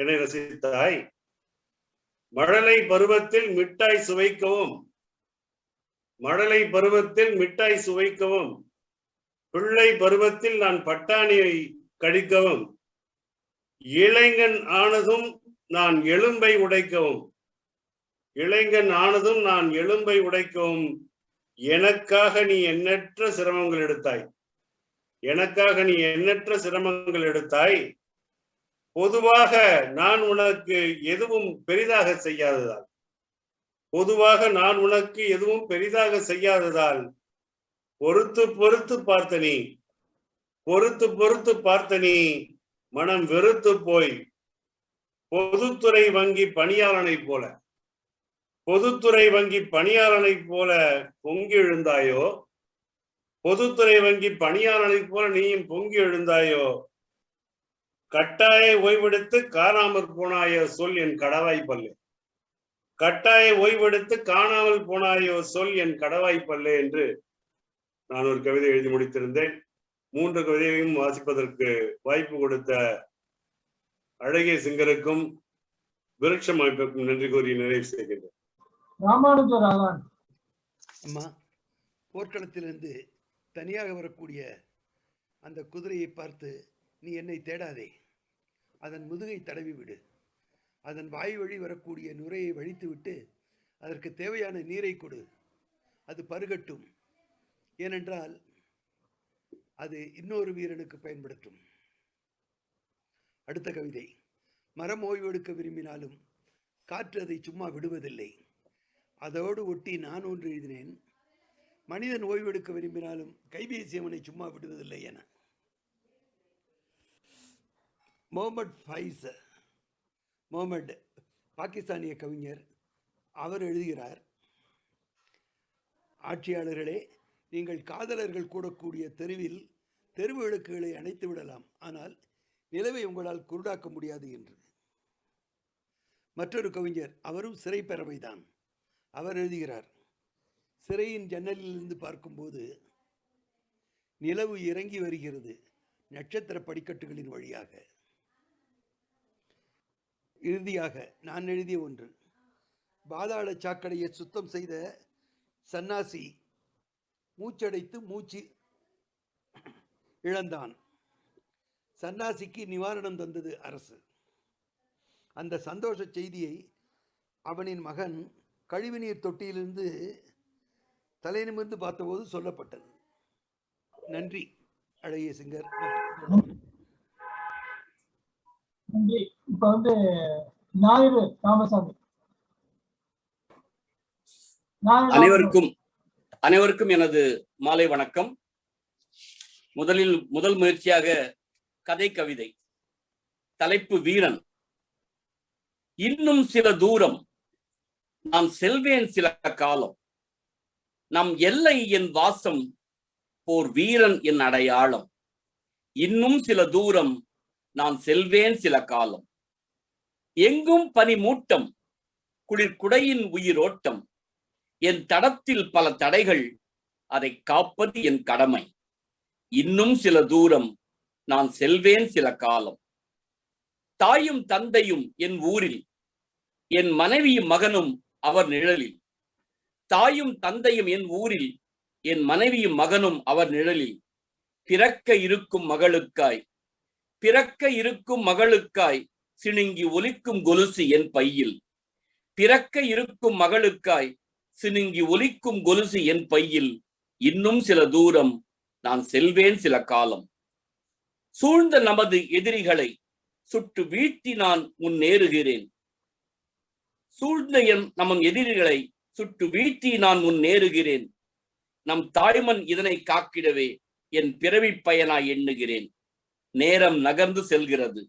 என்னை ரசித்தாய். மழலை பருவத்தில் மிட்டாய் சுவைக்கவும், மழலை பருவத்தில் மிட்டாய் சுவைக்கவும், பிள்ளை பருவத்தில் நான் பட்டாணியை கடிக்கவும், இளைஞன் ஆனதும் நான் எலும்பை உடைக்கவும், இளைஞன் ஆனதும் நான் எலும்பை உடைக்கவும், எனக்காக நீ எண்ணற்ற சிரமங்கள் எடுத்தாய். எனக்காக நீ எண்ணற்ற சிரமங்கள் எடுத்தாய். பொதுவாக நான் உனக்கு எதுவும் பெரிதாக செய்யாததால், பொதுவாக நான் உனக்கு எதுவும் பெரிதாக செய்யாததால் பொறுத்து பொறுத்து பார்த்த நீ, பொறுத்து பொறுத்து பார்த்த நீ மனம் வெறுத்து போய் பொதுத்துறை வங்கி பணியாளனை போல, பொதுத்துறை வங்கி பணியாளனை போல பொங்கி எழுந்தாயோ, பொதுத்துறை வங்கி பணியாளனை போல நீயும் பொங்கி எழுந்தாயோ. கட்டாய ஓய்வெடுத்து காணாமற் போனாயோ சொல் என் கடவாய் பல்லே. கட்டாய ஓய்வெடுத்து காணாமல் போனாயோ சொல் என் கடவாய் பல்லே என்று நான் ஒரு கவிதை எழுதி முடித்திருந்தேன். 3 கவிதைகளையும் வாசிப்பதற்கு வாய்ப்பு கொடுத்த அழகிய சிங்கருக்கும் விருட்சம் அமைப்புக்கும் நன்றி கூறி நிறைவு செய்கின்றேன். ராமானுஜர் அம்மா, போர்க்களத்திலிருந்து தனியாக வரக்கூடிய அந்த குதிரையை பார்த்து, நீ என்னை தேடாதே, அதன் முதுகை தடவி விடு, அதன் வாய் வழி வரக்கூடிய நுரையை வழித்து விட்டு அதற்கு தேவையான நீரை கொடு, அது பருகட்டும், ஏனென்றால் அது இன்னொரு வீரனுக்கு பயன்படுத்தும். அடுத்த கவிதை. மரம் ஓய்வெடுக்க விரும்பினாலும் காற்று அதை சும்மா விடுவதில்லை. அதோடு ஒட்டி நான் ஒன்று எழுதினேன். மனிதன் ஓய்வெடுக்க விரும்பினாலும் கைபேசியவனை சும்மா விடுவதில்லை என. முகமது பாகிஸ்தானிய கவிஞர், அவர் எழுதுகிறார், ஆட்சியாளர்களே, நீங்கள் காதலர்கள் கூடக்கூடிய தெருவில் தெருவு விளக்குகளை அணைத்து விடலாம், ஆனால் நிலவை உங்களால் குருடாக்க முடியாது என்று. மற்றொரு கவிஞர், அவரும் சிறை பறவைதான், அவர் எழுதுகிறார், சிறையின் ஜன்னலிலிருந்து பார்க்கும்போது நிலவு இறங்கி வருகிறது, நட்சத்திர படிக்கட்டுகளின் வழியாக. இறுதியாக நான் எழுதிய ஒன்று. பாதாள சாக்கடையை சுத்தம் செய்த சன்னாசி மூச்சடைத்து மூச்சு இழந்தான். சன்னாசிக்கு நிவாரணம் தந்தது அரசு. அந்த சந்தோஷ செய்தியை அவனின் மகன் கழிவுநீர் தொட்டியிலிருந்து தலை நிமிர்ந்து பார்த்தபோது சொல்லப்பட்டது. நன்றி அழகிய சிங்கர். நன்றி. இப்ப ஞாயிறு ராமசாமி. அனைவருக்கும் எனது மாலை வணக்கம். முதல் முயற்சியாக கதை கவிதை. தலைப்பு வீரன். இன்னும் சில தூரம் நான் செல்வேன் சில காலம், நம் எல்லை என் வாசம், போர் வீரன் என் அடையாளம். இன்னும் சில தூரம் நான் செல்வேன் சில காலம், எங்கும் பனி மூட்டம், குளிர்குடையின் உயிரோட்டம், என் தடத்தில் பல தடைகள், அதை காப்பது என் கடமை. இன்னும் சில தூரம் நான் செல்வேன் சில காலம். தாயும் தந்தையும் என் ஊரில், என் மனைவியும் மகனும் அவர் நிழலில். தாயும் தந்தையும் என் ஊரில், என் மனைவியும் மகனும் அவர் நிழலில். பிறக்க இருக்கும் மகளுக்காய் சிணுங்கி ஒலிக்கும் கொலுசு என் பையில். பிறக்க இருக்கும் மகளுக்காய் சிணுங்கி ஒலிக்கும் கொலுசு என் பையில். இன்னும் சில தூரம் நான் செல்வேன் சில காலம். சூழ்ந்த நமது எதிரிகளை சுட்டு வீழ்த்தி நான் முன்னேறுகிறேன். நமது எதிரிகளை சுட்டு வீழ்த்தி நான் முன்னேறுகிறேன். நம் தாய்மண் இதனை காக்கிடவே என் பிறவி பயனாய் எண்ணுகிறேன். நேரம் நகர்ந்து செல்கிறது,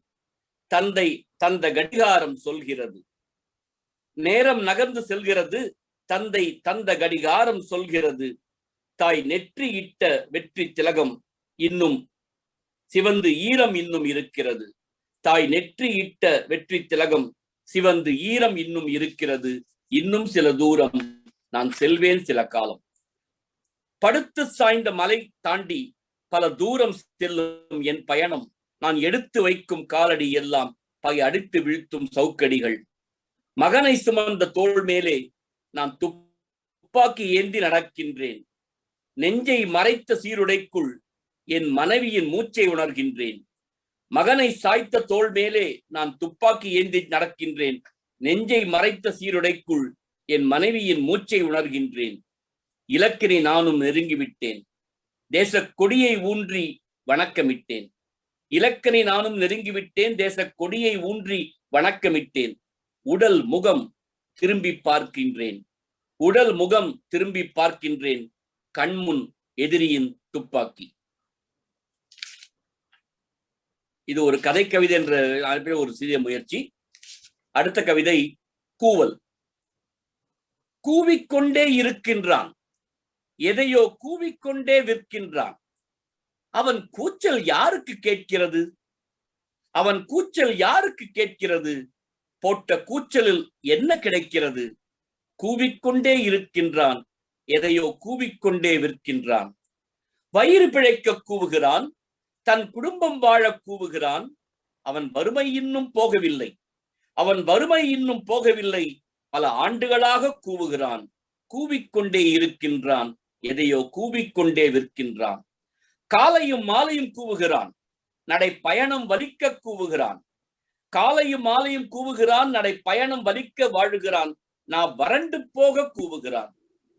தந்தை தந்த கடிகாரம் சொல்கிறது. நேரம் நகர்ந்து செல்கிறது, தந்தை தந்த கடிகாரம் சொல்கிறது. தாய் நெற்றி இட்ட வெற்றி திலகம் இன்னும் சிவந்து ஈரம் இன்னும் இருக்கிறது. தாய் நெற்றி இட்ட வெற்றி திலகம் சிவந்து ஈரம் இன்னும் இருக்கிறது. இன்னும் சில தூரம் நான் செல்வேன் சில காலம். படுத்து சாய்ந்த மலை தாண்டி பல தூரம் செல்லும் என் பயணம். நான் எடுத்து வைக்கும் காலடி எல்லாம் பகை அடித்து வீழ்த்தும் சவுக்கடிகள். மகனை சுமந்த தோள் மேலே நான் துப்பாக்கி ஏந்தி நடக்கின்றேன். நெஞ்சை மறைத்த சீருடைக்குள் என் மனைவியின் மூச்சை உணர்கின்றேன். மகனை சாய்த்த தோள் மேலே நான் துப்பாக்கி ஏந்தி நடக்கின்றேன். நெஞ்சை மறைத்த சீருடைக்குள் என் மனைவியின் மூச்சை உணர்கின்றேன். இலக்கினை நானும் நெருங்கிவிட்டேன், தேச கொடியை ஊன்றி வணக்கமிட்டேன். இலக்கனை நானும் நெருங்கிவிட்டேன், தேச கொடியை ஊன்றி வணக்கமிட்டேன். உடல் முகம் திரும்பி பார்க்கின்றேன், உடல் முகம் திரும்பி பார்க்கின்றேன். கண்முன் எதிரியின் துப்பாக்கி. இது ஒரு கதை கவிதை என்ற ஒரு சிறிய முயற்சி. அடுத்த கவிதை கூவல். கூவிக்கொண்டே இருக்கின்றான், எதையோ கூவிக்கொண்டே விற்கின்றான். அவன் கூச்சல் யாருக்கு கேட்கிறது? அவன் கூச்சல் யாருக்கு கேட்கிறது? போட்ட கூச்சலில் என்ன கிடைக்கிறது? கூவிக்கொண்டே இருக்கின்றான், எதையோ கூவிக்கொண்டே விற்கின்றான். வயிறு பிழைக்க கூவுகிறான், தன் குடும்பம் வாழ கூவுகிறான். அவன் வறுமை இன்னும் போகவில்லை, அவன் வறுமை இன்னும் போகவில்லை. பல ஆண்டுகளாக கூவுகிறான், கூவிக்கொண்டே இருக்கின்றான், எதையோ கூவிக்கொண்டே விற்கின்றான். காலையும் மாலையும் கூவுகிறான், நடை பயணம் வலிக்க கூவுகிறான். காலையும் மாலையும் கூவுகிறான், நடை பயணம் வலிக்க வாழுகிறான். நான் வறண்டு போக கூவுகிறான்,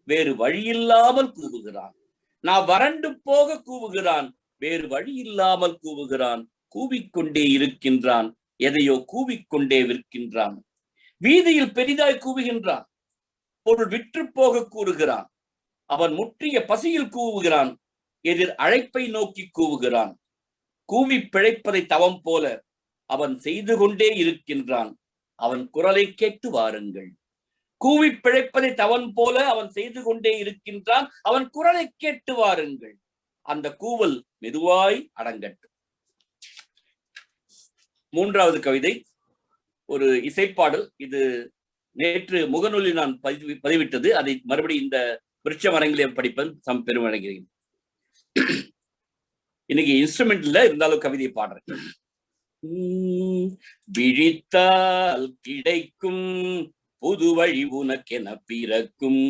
வேறு வழியில்லாமல் கூவுகிறான். நான் வறண்டு போக கூவுகிறான், வேறு வழி இல்லாமல் கூவுகிறான். கூவிக்கொண்டே இருக்கின்றான், எதையோ கூவிக்கொண்டே விற்கின்றான். வீதியில் பெரிதாய் கூவுகின்றான், பொருள் விற்று போக கூறுகிறான். அவன் முற்றிய பசியில் கூவுகிறான், எதிர் அழைப்பை நோக்கி கூவுகிறான். கூவி பிழைப்பதை தவம் போல அவன் செய்து கொண்டே இருக்கின்றான். அவன் குரலை கேட்டு வாருங்கள். கூவி பிழைப்பதை தவன் போல அவன் செய்து கொண்டே இருக்கின்றான். அவன் குரலை கேட்டு வாருங்கள். அந்த கூவல் மெதுவாய் அடங்கட்டும். மூன்றாவது கவிதை ஒரு இசைப்பாடல். இது நேற்று முகநூலில் நான் பதிவிட்டது. அதை மறுபடியும் இந்த விருட்ச மரங்களை படிப்பது பெருமடைகிறேன். இன்னைக்கு இன்ஸ்ட்ருமெண்ட்ல இருந்தாலும் கவிதையை பாடுறேன். விழித்தால் கிடைக்கும் புது வழி உனக்கென பிறக்கும்,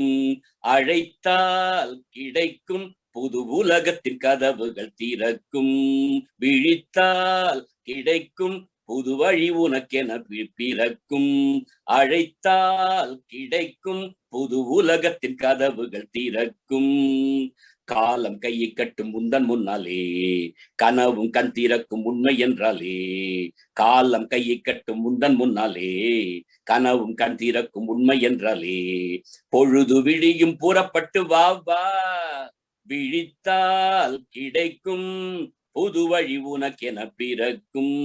அழைத்தால் கிடைக்கும் புது உலகத்தின் கதவுகள் திறக்கும். விழித்தால் கிடைக்கும் புது வழி உனக்கென பிறக்கும், அழைத்தால் கிடைக்கும் புது உலகத்தின் கதவுகள் திறக்கும். காலம் கையை கட்டும் உந்தன் முன்னாலே கனவும் கண் திறக்கும் உண்மை என்றாலே, காலம் கையை கட்டும் உந்தன் முன்னாலே கனவும் கண் திறக்கும் உண்மை என்றாலே, பொழுது விழியும் புறப்பட்டு வா வா, விழித்தால் கிடைக்கும் புது வழி உனக்கென பிறக்கும்.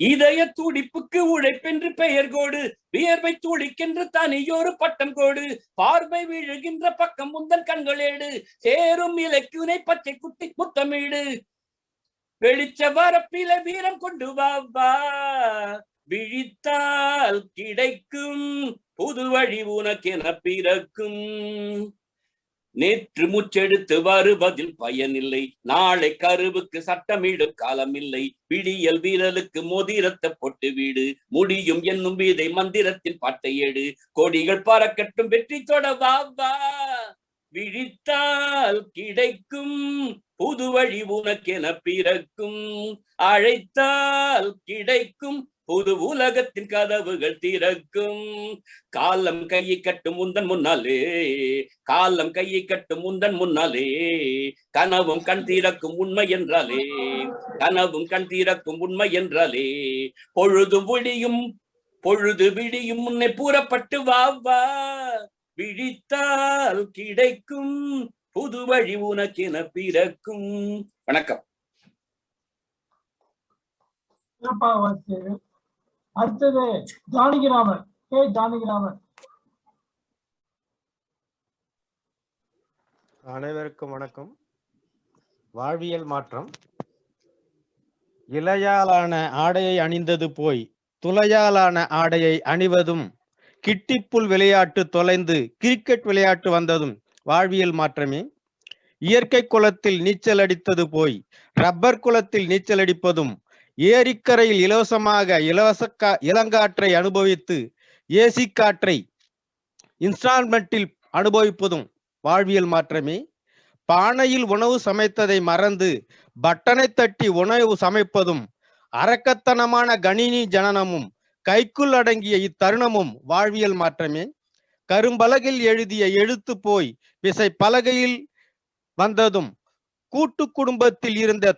இதய துடிப்புக்கு உழைப்பென்று பெயர் கோடு, வியர்வை துடிக்கின்ற தனியொரு பட்டம் கோடு, பார்வை விழுகின்ற பக்கம் முந்தன் கண்களேடு, சேரும் இலக்குனை பச்சை குட்டி முத்தமிடு, வெளிச்ச வரப்பில வீரம் கொண்டு வா வா, விழித்தால் கிடைக்கும் புது வழி உனக்கென பிறக்கும். நேற்று முச்செடுத்து வருவதில் பயனில்லை, நாளை கருவுக்கு சட்டமிடும் காலமில்லை, விடியல் வீரலுக்கு மோதிரத்தை பொட்டு வீடு, முடியும் என்னும் வீதை மந்திரத்தின் பாட்டை ஏடு, கொடிகள் பறக்கட்டும் வெற்றி தொட வா வா, விழித்தால் கிடைக்கும் புது வழி உனக்கென பிறக்கும், அழைத்தால் கிடைக்கும் புது உலகத்தின் கதவுகள் திறக்கும். காலம் கையை கட்டும் முந்தன் முன்னாலே, காலம் கையை கட்டும் முந்தன் முன்னாலே, கனவும் கண் திறக்கும் உண்மை என்றாலே, கனவும் கண் திறக்கும் உண்மை என்றாலே, பொழுது விடியும் முன்னே கூறப்பட்டு வா வா, விழித்தால் கிடைக்கும் புது வழி உனக்கென பிறக்கும். வணக்கம். அடுத்தது ஜானகிராமன், கே ஜானகிராமன். அனைவருக்கும் வணக்கம். வாழ்வியல் மாற்றம். இலையாலான ஆடையை அணிந்தது போய் துளையாலான ஆடையை அணிவதும், கிட்டிப்புல் விளையாட்டு தொலைந்து கிரிக்கெட் விளையாட்டு வந்ததும் வாழ்வியல் மாற்றமே. இயற்கை குளத்தில் நீச்சல் அடித்தது போய் ரப்பர் குளத்தில் நீச்சல் அடிப்பதும், ஏரிக்கரையில் இலவசமாக இளங்காற்றை அனுபவித்து ஏசி காற்றை இன்ஸ்டால்மெண்டில் அனுபவிப்பதும் வாழ்வியல் மாற்றமே. பானையில் உணவு சமைத்ததை மறந்து பட்டனை தட்டி உணவு சமைப்பதும், அரக்கத்தனமான கணினி ஜனனமும் கைக்குள் அடங்கிய இத்தருணமும் வாழ்வியல் மாற்றமே. கரும்பலகில் எழுதிய எழுத்து போய் விசை பலகையில் வந்ததும், கூட்டு குடும்பத்தில் இருந்த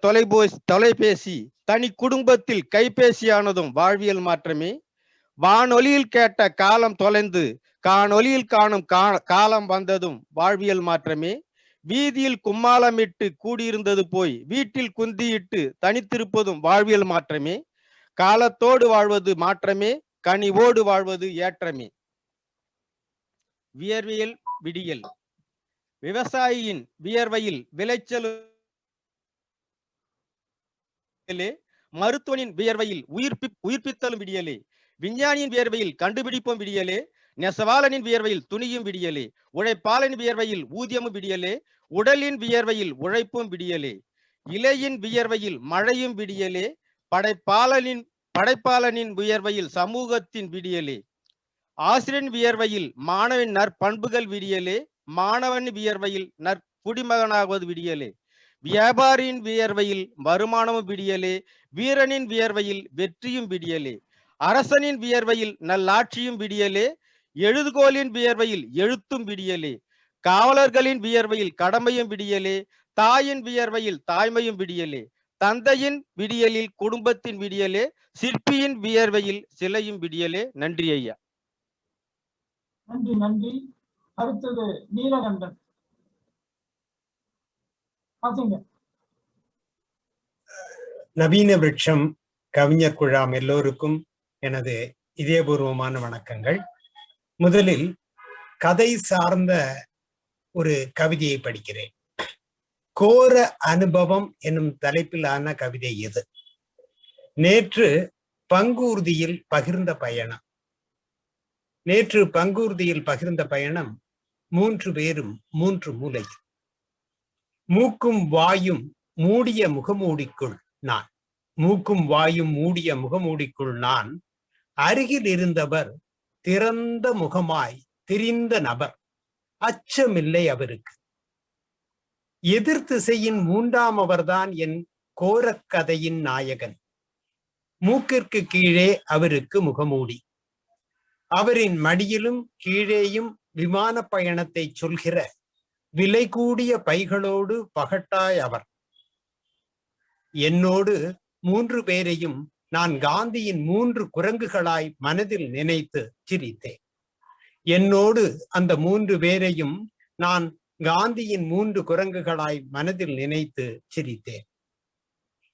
தொலைபேசி தனி குடும்பத்தில் கைபேசியானதும் வாழ்வியல் மாற்றமே. வானொலியில் கேட்ட காலம் தொலைந்து காணொலியில் காணும் காலம் வந்ததும் வாழ்வியல் மாற்றமே. வீதியில் கும்மாளமிட்டு கூடியிருந்தது போய் வீட்டில் குந்தியிட்டு தனித்திருப்பதும் வாழ்வியல் மாற்றமே. காலத்தோடு வாழ்வது மாற்றமே, கனிவோடு வாழ்வது ஏற்றமே. வியர்வியல் விடியல். விவசாயியின் வியர்வையில் விளைச்சல், மருத்துவனின் வியர்வையில் உயிர்ப்பித்தலும் விடியலே. விஞ்ஞானியின் வியர்வையில் கண்டுபிடிப்பும் விடியலே. நெசவாளனின் வியர்வையில் துணியும் விடியலே. உழைப்பாளனின் வியர்வையில் ஊதியமும் விடியலே. உடலின் வியர்வையில் உழைப்பும் விடியலே. இலையின் வியர்வையில் மழையும் விடியலே. படைப்பாளனின் வியர்வையில் சமூகத்தின் விடியலே. ஆசிரியன் வியர்வையில் மாணவன் நற்பண்புகள் விடியலே. மாணவன் வியர்வையில் நற்குடிமகனாவது விடியலே. வியாபாரியின் வியர்வையில் வருமானமும் விடியலே. வீரனின் வியர்வையில் வெற்றியும் விடியலே. அரசனின் வியர்வையில் நல்லாட்சியும் விடியலே. எழுதுகோலின் வியர்வையில் எழுத்தும் விடியலே. காவலர்களின் வியர்வையில் கடமையும் விடியலே. தாயின் வியர்வையில் தாய்மையும் விடியலே. தந்தையின் விடியலில் குடும்பத்தின் விடியலே. சிற்பியின் வியர்வையில் சிலையும் விடியலே. நன்றி ஐயா. நன்றி நன்றி. அடுத்தது நீலகண்டன். நவீன விருட்சம் கவிஞர் குழாம் எல்லோருக்கும் எனது இதயபூர்வமான வணக்கங்கள். முதலில் கதை சார்ந்த ஒரு கவிதையை படிக்கிறேன். கோர அனுபவம் என்னும் தலைப்பிலான கவிதை இது. நேற்று பங்கூர்தியில் பகிர்ந்த பயணம். நேற்று பங்கூர்தியில் பகிர்ந்த பயணம் 3 பேரும் 3 மூலையில். மூக்கும் வாயும் மூடிய முகமூடிக்குள் நான், மூக்கும் வாயும் மூடிய முகமூடிக்குள் நான், அருகில் இருந்தவர் திறந்த முகமாய் திரிந்த நபர், அச்சமில்லை அவருக்கு. எதிர் திசையின் மூன்றாம் அவர்தான் என் கோரக்கதையின் நாயகன். மூக்கிற்கு கீழே அவருக்கு முகமூடி, அவரின் மடியிலும் கீழேயும் விமான பயணத்தை சொல்கிற விலை கூடிய பைகளோடு பகட்டாய் அவர். என்னோடு 3 பேரையும் நான் காந்தியின் 3 குரங்குகளாய் மனதில் நினைத்து சிரித்தேன். என்னோடு அந்த 3 பேரையும் நான் காந்தியின் 3 குரங்குகளாய் மனதில் நினைத்து சிரித்தேன்.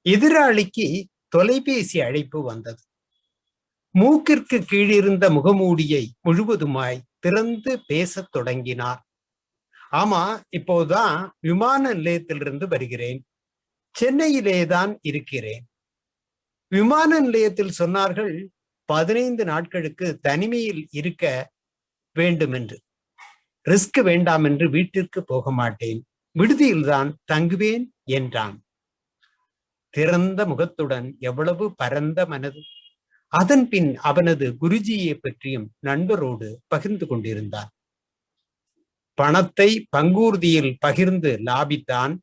எதிராளிக்கு தொலைபேசி அழைப்பு வந்தது. மூக்கிற்கு கீழிருந்த முகமூடியை முழுவதுமாய் திறந்து பேசத் தொடங்கினார். ஆமா, இப்போதான் விமான நிலையத்திலிருந்து வருகிறேன். சென்னையிலேதான் இருக்கிறேன். விமான நிலையத்தில் சொன்னார்கள் 15 நாட்களுக்கு தனிமையில் இருக்க வேண்டும் என்று. ரிஸ்க் வேண்டாம் என்று வீட்டிற்கு போக மாட்டேன், விடுதியில்தான் தங்குவேன் என்றான். திறந்த முகத்துடன் எவ்வளவு பரந்த மனது! அதன் பின் அவனது குருஜியை பற்றியும் நண்பரோடு பகிர்ந்து கொண்டிருந்தான். பணத்தை பங்கூர்தியில் பகிர்ந்து லாபித்தான்.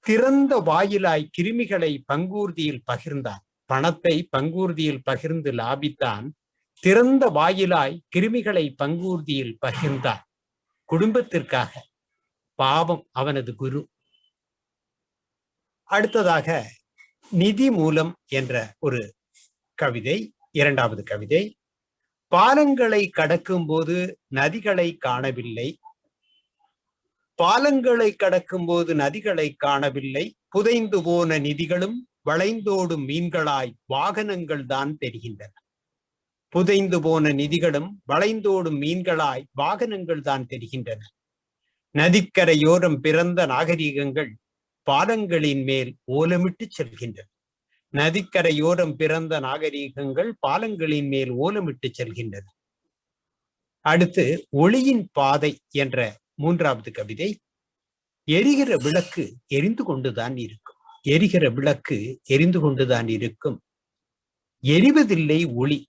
திறந்த வாயிலாய் கிருமிகளை பங்கூர்தியில் பகிர்ந்தான். பணத்தை பங்கூர்தியில் பகிர்ந்து லாபித்தான். திறந்த வாயிலாய் கிருமிகளை பங்கூர்தியில் பகிர்ந்தான். குடும்பத்திற்காக. பாவம் அவனது குரு. அடுத்ததாக நிதி மூலம் என்ற ஒரு கவிதை, 2வது கவிதை. பாலங்களை கடக்கும் போது நதிகளை காணவில்லை, பாலங்களை கடக்கும் போது நதிகளை காணவில்லை, புதைந்து போன நிதிகளும் வளைந்தோடும் மீன்களாய் வாகனங்கள் தான் தெரிகின்றன. புதைந்து போன நிதிகளும் வளைந்தோடும் மீன்களாய் வாகனங்கள் தான் தெரிகின்றன. நதிக்கரையோரம் பிறந்த நாகரிகங்கள் பாலங்களின் மேல் ஓலமிட்டு செல்கின்றன. நதிக்கரையோரம் பிறந்த நாகரிகங்கள் பாலங்களின் மேல் ஓலமிட்டு செல்கின்றன. அடுத்து ஒளியின் பாதை என்ற 3வது கவிதை. எரிகிற விளக்கு எரிந்து கொண்டுதான் இருக்கும். எரிகிற விளக்கு எரிந்து கொண்டுதான் இருக்கும். எரிவதில்லை ஒளி,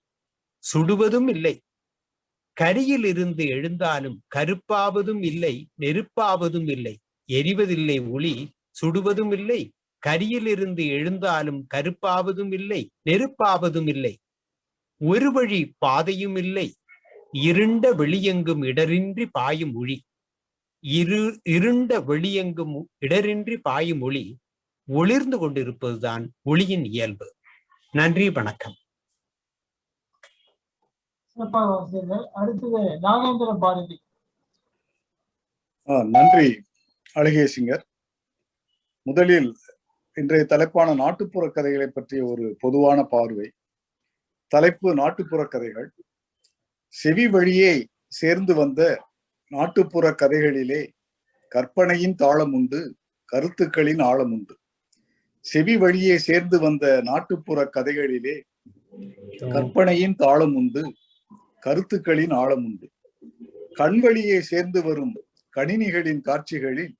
சுடுவதும் இல்லை. கரியில் இருந்து எழுந்தாலும் கருப்பாவதும் இல்லை, நெருப்பாவதும் இல்லை. எரிவதில்லை ஒளி, சுடுவதும் இல்லை. கரியிலிருந்து எழுந்தாலும் கருப்பாவதும் இல்லை, நெருப்பாவதும் இல்லை. ஒரு வழி பாதையும் இல்லை. இருண்ட வெளியெங்கும் இடரின்றி பாயும் ஒளி. இருண்ட வெளியெங்கும் இடரின்றி பாயும் ஒளி ஒளிர்ந்து கொண்டிருப்பதுதான் ஒளியின் இயல்பு. நன்றி, வணக்கம். அடுத்தது நாகேந்திர பாரதி. நன்றி அழகேசிங்கர். முதலில் இன்றைய தலைப்பான நாட்டுப்புற கதைகளை பற்றிய ஒரு பொதுவான பார்வை. தலைப்பு நாட்டுப்புற கதைகள். செவி வழியே சேர்ந்து வந்த நாட்டுப்புற கதைகளிலே கற்பனையின் தாளம் உண்டு, கருத்துக்களின் ஆழம் உண்டு. செவி வழியே சேர்ந்து வந்த நாட்டுப்புற கதைகளிலே கற்பனையின் தாளம் உண்டு, கருத்துக்களின் ஆழம் உண்டு. கண் வழியே சேர்ந்து வரும் கணினிகளின் காட்சிகளில்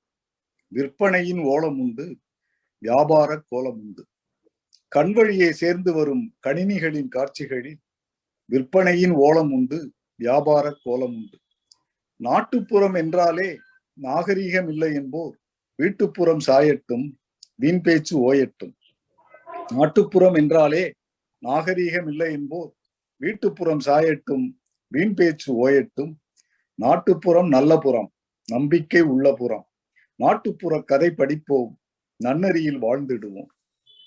விற்பனையின் ஓலம் உண்டு, வியாபார கோலம் உண்டு. கண் வழியே சேர்ந்து வரும் கணினிகளின் காட்சிகளில் விற்பனையின் ஓலம் உண்டு, வியாபார கோலம் உண்டு. நாட்டுப்புறம் என்றாலே நாகரீகம் இல்லை என்போர் வீட்டுப்புறம் சாயட்டும், வீண் பேச்சு ஓயட்டும். நாட்டுப்புறம் என்றாலே நாகரீகம் இல்லை என்போர் வீட்டுப்புறம் சாயட்டும், வீண் பேச்சு ஓயட்டும். நாட்டுப்புறம் நல்ல புறம், நம்பிக்கை உள்ள புறம். நாட்டுப்புற கதை படிப்போம், நன்னறியில் வாழ்ந்திடுவோம்.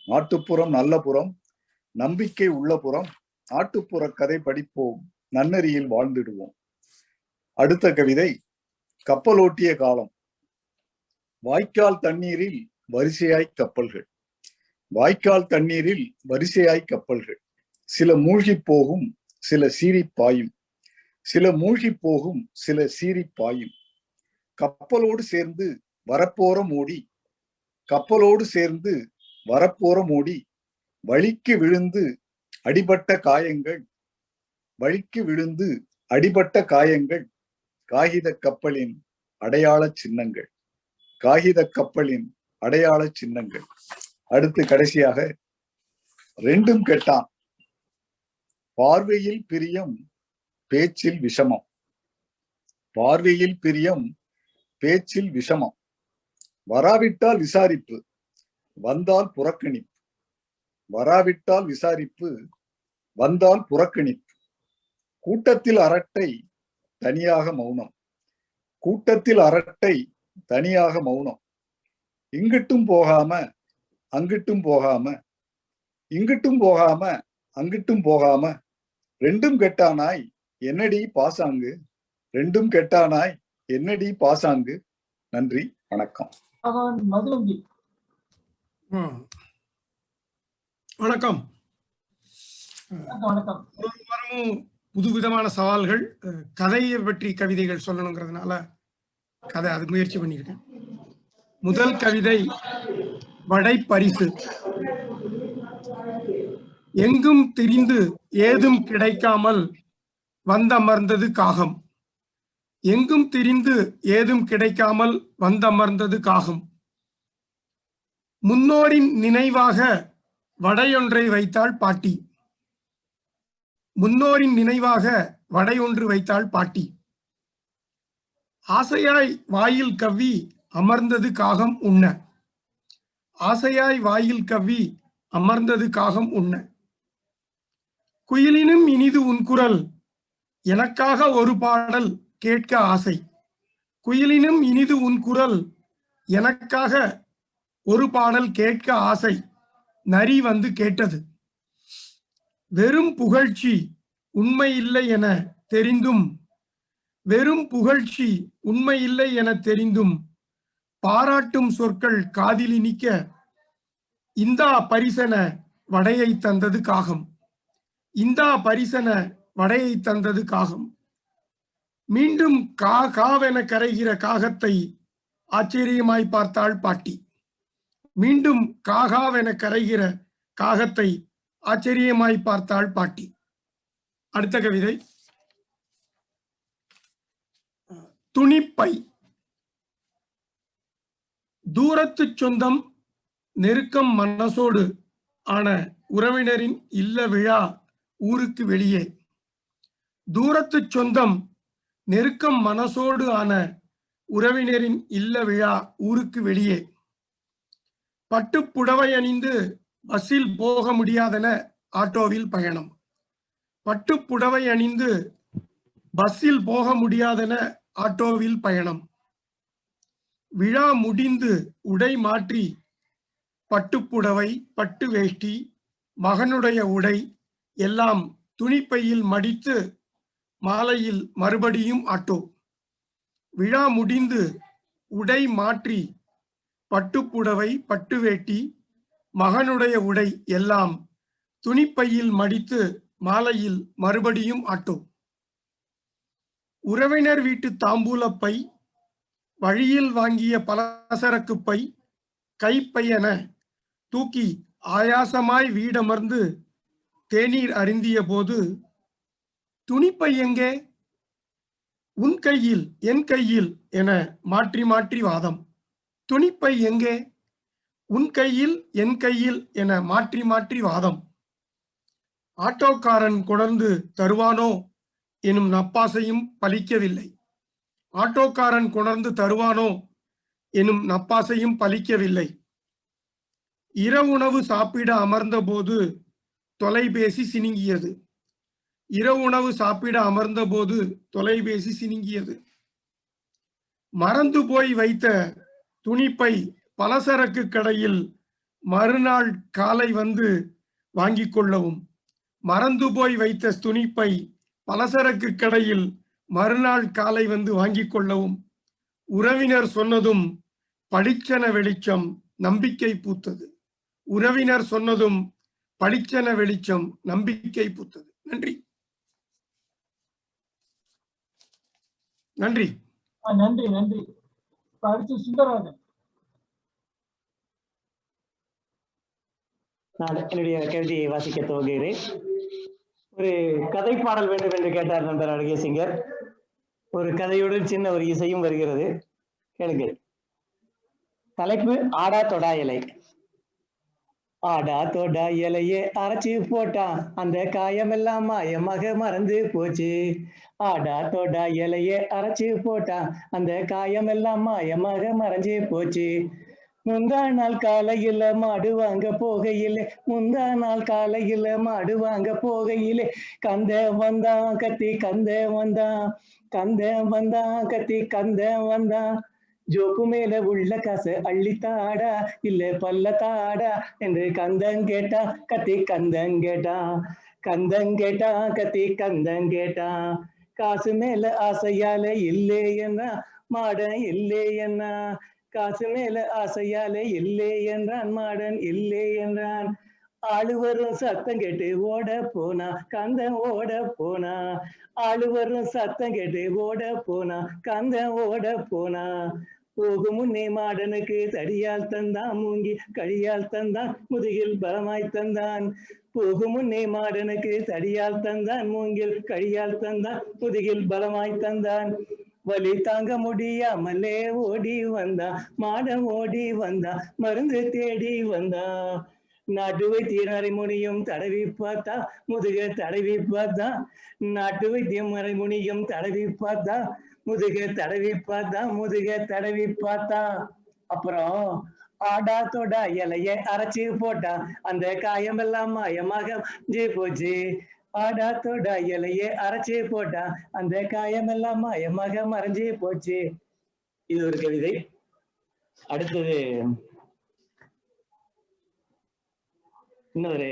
நாட்டுப்புறம் நல்ல புறம், நம்பிக்கை உள்ள புறம். நாட்டுப்புற கதை படிப்போம், நன்னறியில் வாழ்ந்திடுவோம். அடுத்த கவிதை கப்பலோட்டிய காலம். வாய்க்கால் தண்ணீரில் வரிசையாய் கப்பல்கள். வாய்க்கால் தண்ணீரில் வரிசையாய் கப்பல்கள். சில மூழ்கி போகும், சில சீறி பாயும். சில மூழ்கி போகும், சில சீறி பாயும். கப்பலோடு சேர்ந்து வரப்போற மூடி, கப்பலோடு சேர்ந்து வரப்போற மூடி. வழிக்கு விழுந்து அடிபட்ட காயங்கள், வழிக்கு விழுந்து அடிபட்ட காயங்கள். காகித கப்பலின் அடையாள சின்னங்கள், காகித கப்பலின் அடையாள சின்னங்கள். அடுத்து கடைசியாக ரெண்டும் கெட்டான். பார்வையில் பிரியம், பேச்சில் விஷமம். பார்வையில் பிரியம், பேச்சில் விஷமம். வராவிட்டால் விசாரிப்பு, வந்தால் புறக்கணிப்பு. வராவிட்டால் விசாரிப்பு, வந்தால் புறக்கணிப்பு. கூட்டத்தில் அரட்டை, தனியாக மௌனம். கூட்டத்தில் அரட்டை, தனியாக மௌனம். இங்கிட்டும் போகாம அங்கிட்டும் போகாம, இங்கிட்டும் போகாம அங்கிட்டும் போகாம, ரெண்டும் கெட்டானாய் என்னடி பாசாங்கு, ரெண்டும் கெட்டானாய் என்னடி பாசாங்கு. நன்றி, வணக்கம். மதுவந்தி. வணக்கம். வணக்கம். ஒரு வாரமும் புதுவிதமான சவால்கள், கதையை பற்றி கவிதைகள் சொல்லணுங்கிறதுனால கதை அது முயற்சி பண்ணியிருக்கேன். முதல் கவிதை வடை பரிசு. எங்கும் திரிந்து ஏதும் கிடைக்காமல் வந்தமர்ந்தது காகம். எங்கும் திரிந்து ஏதும் கிடைக்காமல் வந்தமர்ந்தது காகம். முன்னோரின் நினைவாக வடையொன்றை வைத்தாள் பாட்டி. முன்னோரின் நினைவாக வடையொன்று வைத்தாள் பாட்டி. ஆசையாய் வாயில் கவ்வி அமர்ந்தது காகம் உண்ண. ஆசையாய் வாயில் கவ்வி அமர்ந்தது காகம் உண்ண. குயிலினும் இனிது உன் குரல், எனக்காக ஒரு பாடல் கேட்க ஆசை. குயிலினும் இனிது உன் குரல், எனக்காக ஒரு பாடல் கேட்க ஆசை. நரி வந்து கேட்டது. வெறும் புகழ்ச்சி உண்மை இல்லை என தெரிந்தும், வெறும் புகழ்ச்சி உண்மை இல்லை என தெரிந்தும், பாராட்டும் சொற்கள் காதில் இனிக்க, இந்தா பரிசன வடையை தந்தது காகம். இந்தா பரிசன வடையை தந்தது காகம். மீண்டும் காவென கரைகிற காகத்தை ஆச்சரியமாய் பார்த்தாள் பாட்டி. மீண்டும் காகாவென கரைகிற காகத்தை ஆச்சரியமாய் பார்த்தாள் பாட்டி. அடுத்த கவிதை துணிப்பை. தூரத்து சொந்தம் நெருக்கம் மனசோடு ஆன உறவினரின் இல்ல விழா ஊருக்கு வெளியே. தூரத்து சொந்தம் நெருக்கம் மனசோடு ஆன உறவினரின் இல்ல விழா ஊருக்கு வெளியே. பட்டுப்புடவை அணிந்து பஸ்ஸில் போக முடியாதென ஆட்டோவில் பயணம். பட்டுப்புடவை அணிந்து பஸ்ஸில் போக முடியாதென ஆட்டோவில் பயணம். விழா முடிந்து உடை மாற்றி பட்டுப்புடவை, பட்டு வேஷ்டி, மகனுடைய உடை எல்லாம் துணிப்பையில் மடித்து மாலையில் மறுபடியும் ஆட்டோ. விழா முடிந்து உடை மாற்றி பட்டுப்புடவை, பட்டு வேட்டி, மகனுடைய உடை எல்லாம் துணிப்பையில் மடித்து மாலையில் மறுபடியும் ஆட்டோ. உறவினர் வீட்டு தாம்பூலப்பை, வழியில் வாங்கிய பலசரக்கு பை, கைப்பையென தூக்கி ஆயாசமாய் வீடமர்ந்து தேநீர் அருந்திய போது, துணிப்பை எங்கே, உன் கையில் என் கையில் என மாற்றி மாற்றி வாதம். துணிப்பை எங்கே, உன் கையில் என் கையில் என மாற்றி மாற்றி வாதம். ஆட்டோக்காரன் கொணர்ந்து தருவானோ எனும் நப்பாசையும் பலிக்கவில்லை. ஆட்டோக்காரன் கொணர்ந்து தருவானோ எனும் நப்பாசையும் பலிக்கவில்லை. இரவுணவு சாப்பிட அமர்ந்த போது தொலைபேசி சினுங்கியது. இரவுணவு சாப்பிட அமர்ந்த போது தொலைபேசி சினுங்கியது. மறந்து போய் வைத்த துணிப்பை பலசரக்கு கடையில் மறுநாள் காலை வந்து வாங்கிக் கொள்ளவும். மறந்து போய் வைத்த துணிப்பை பலசரக்கு கடையில் மறுநாள் காலை வந்து வாங்கிக் கொள்ளவும். உறவினர் சொன்னதும் பளிச்சென வெளிச்சம் நம்பிக்கை பூத்தது. உறவினர் சொன்னதும் பளிச்சென வெளிச்சம் நம்பிக்கை பூத்தது. நன்றி. நன்றி. நன்றி நன்றி. அடுத்து சுந்தரராஜன். நான் என்னுடைய கவிதையை வாசிக்க துவங்குகிறேன். ஒரு கதை பாடல் வேண்டும் என்று கேட்டார் நண்பர் அழகேசிங்கர். ஒரு கதையுடன் சின்ன ஒரு இசையும் வருகிறது, கேளுங்கள். தலைப்பு ஆடா தொடா இலை. ஆடா தொடா இலையே அரைச்சி போட்டான், அந்த காயமெல்லாம் மாயமாக மறந்து போச்சு. ஆடா தொடா இலையே அரைச்சி போட்டான், அந்த காயமெல்லாம் மாயமாக மறைஞ்சு போச்சு. முந்தா நாள் காலையில மாடு வாங்க போகையிலே, முந்தா நாள் காலையில மாடு வாங்க போகையிலே, கந்த வந்தான் கத்தி கந்த வந்தான், கந்த வந்தான் கத்தி கந்த வந்தான். ஜோக்கு மேல உள்ள காசு அள்ளித்தாடா இல்ல பல்லத்தாடா என்று கந்தங்கேட்டா கத்தி கந்தங்கேட்டா, கந்தங்கேட்டா கத்தி கந்தங்கேட்டா. காசு மேல ஆசையால இல்லே என்ன மாடன் இல்லே என்ன, காசு மேல ஆசையால இல்லே என்றான் மாடன் இல்லே என்றான். ஆளு வரும் சத்தம் கேட்டு ஓட போனா கந்தன் ஓட போனா, ஆளு வரும் சத்தம் கேட்டு ஓட போனா கந்தன் ஓட போனா. போகும் முன்னே மாடனுக்கு தடியால் தந்தான், மூங்கி கடியால் தந்தான், முதுகில் பலமாய் தந்தான். போகும் முன்னே மாடனுக்கு தடியால் தந்தான், மூங்கில் கடியால் தந்தான், முதுகில் பலமாய் தந்தான். வலி தாங்க முடியாமலே ஓடி வந்தான் மாடன் ஓடி வந்தான், மருந்து தேடி வந்தான். நாட்டு வைத்தியம் அரைமுனியும் தடவி பார்த்தா, முதுக தடவி பார்த்தா, நாட்டு வைத்தியம் அரைமுனியும் தடவி பார்த்தா, முதுக தடவி பார்த்தா, முதுக தடவி பார்த்தா. அப்புறம் ஆடா தொடா இலைய அரைச்சி போட்டா, அந்த காயமெல்லாம் மாயமாக மறைஞ்சு போச்சு. ஆடா தொடா இலைய அரைச்சி போட்டா, அந்த காயமெல்லாம் மாயமாக மறைஞ்சு போச்சு. இது ஒரு கவிதை. அடுத்தது இன்னொரு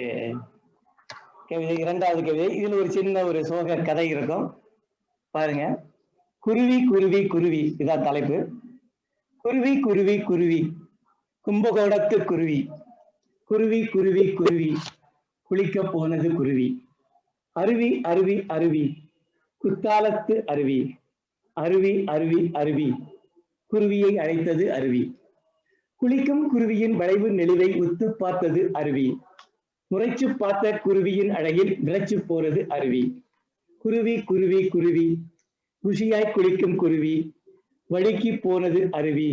கவிதை, இரண்டாவது கவிதை. இதுல ஒரு சின்ன ஒரு சோக கதை இருக்கும், பாருங்க. குருவி குருவி குருவி, இதான் தலைப்பு. குருவி குருவி குருவி கும்பகோணத்து குருவி, குருவி குருவி குருவி குளிக்க போனது குருவி. அருவி அருவி அருவி குத்தாலத்து அருவி, அருவி அருவி அருவி குருவியை அழைத்தது அருவி. குளிக்கும் குருவியின் வளைவு நெளிவை உத்து பார்த்தது அருவி. முறைச்சு பார்த்த குருவியின் அழகில் விரைச்சு போறது அருவி. குருவி குருவி குருவி குஷியாய் குளிக்கும் குருவி, வழுக்கி போனது அருவி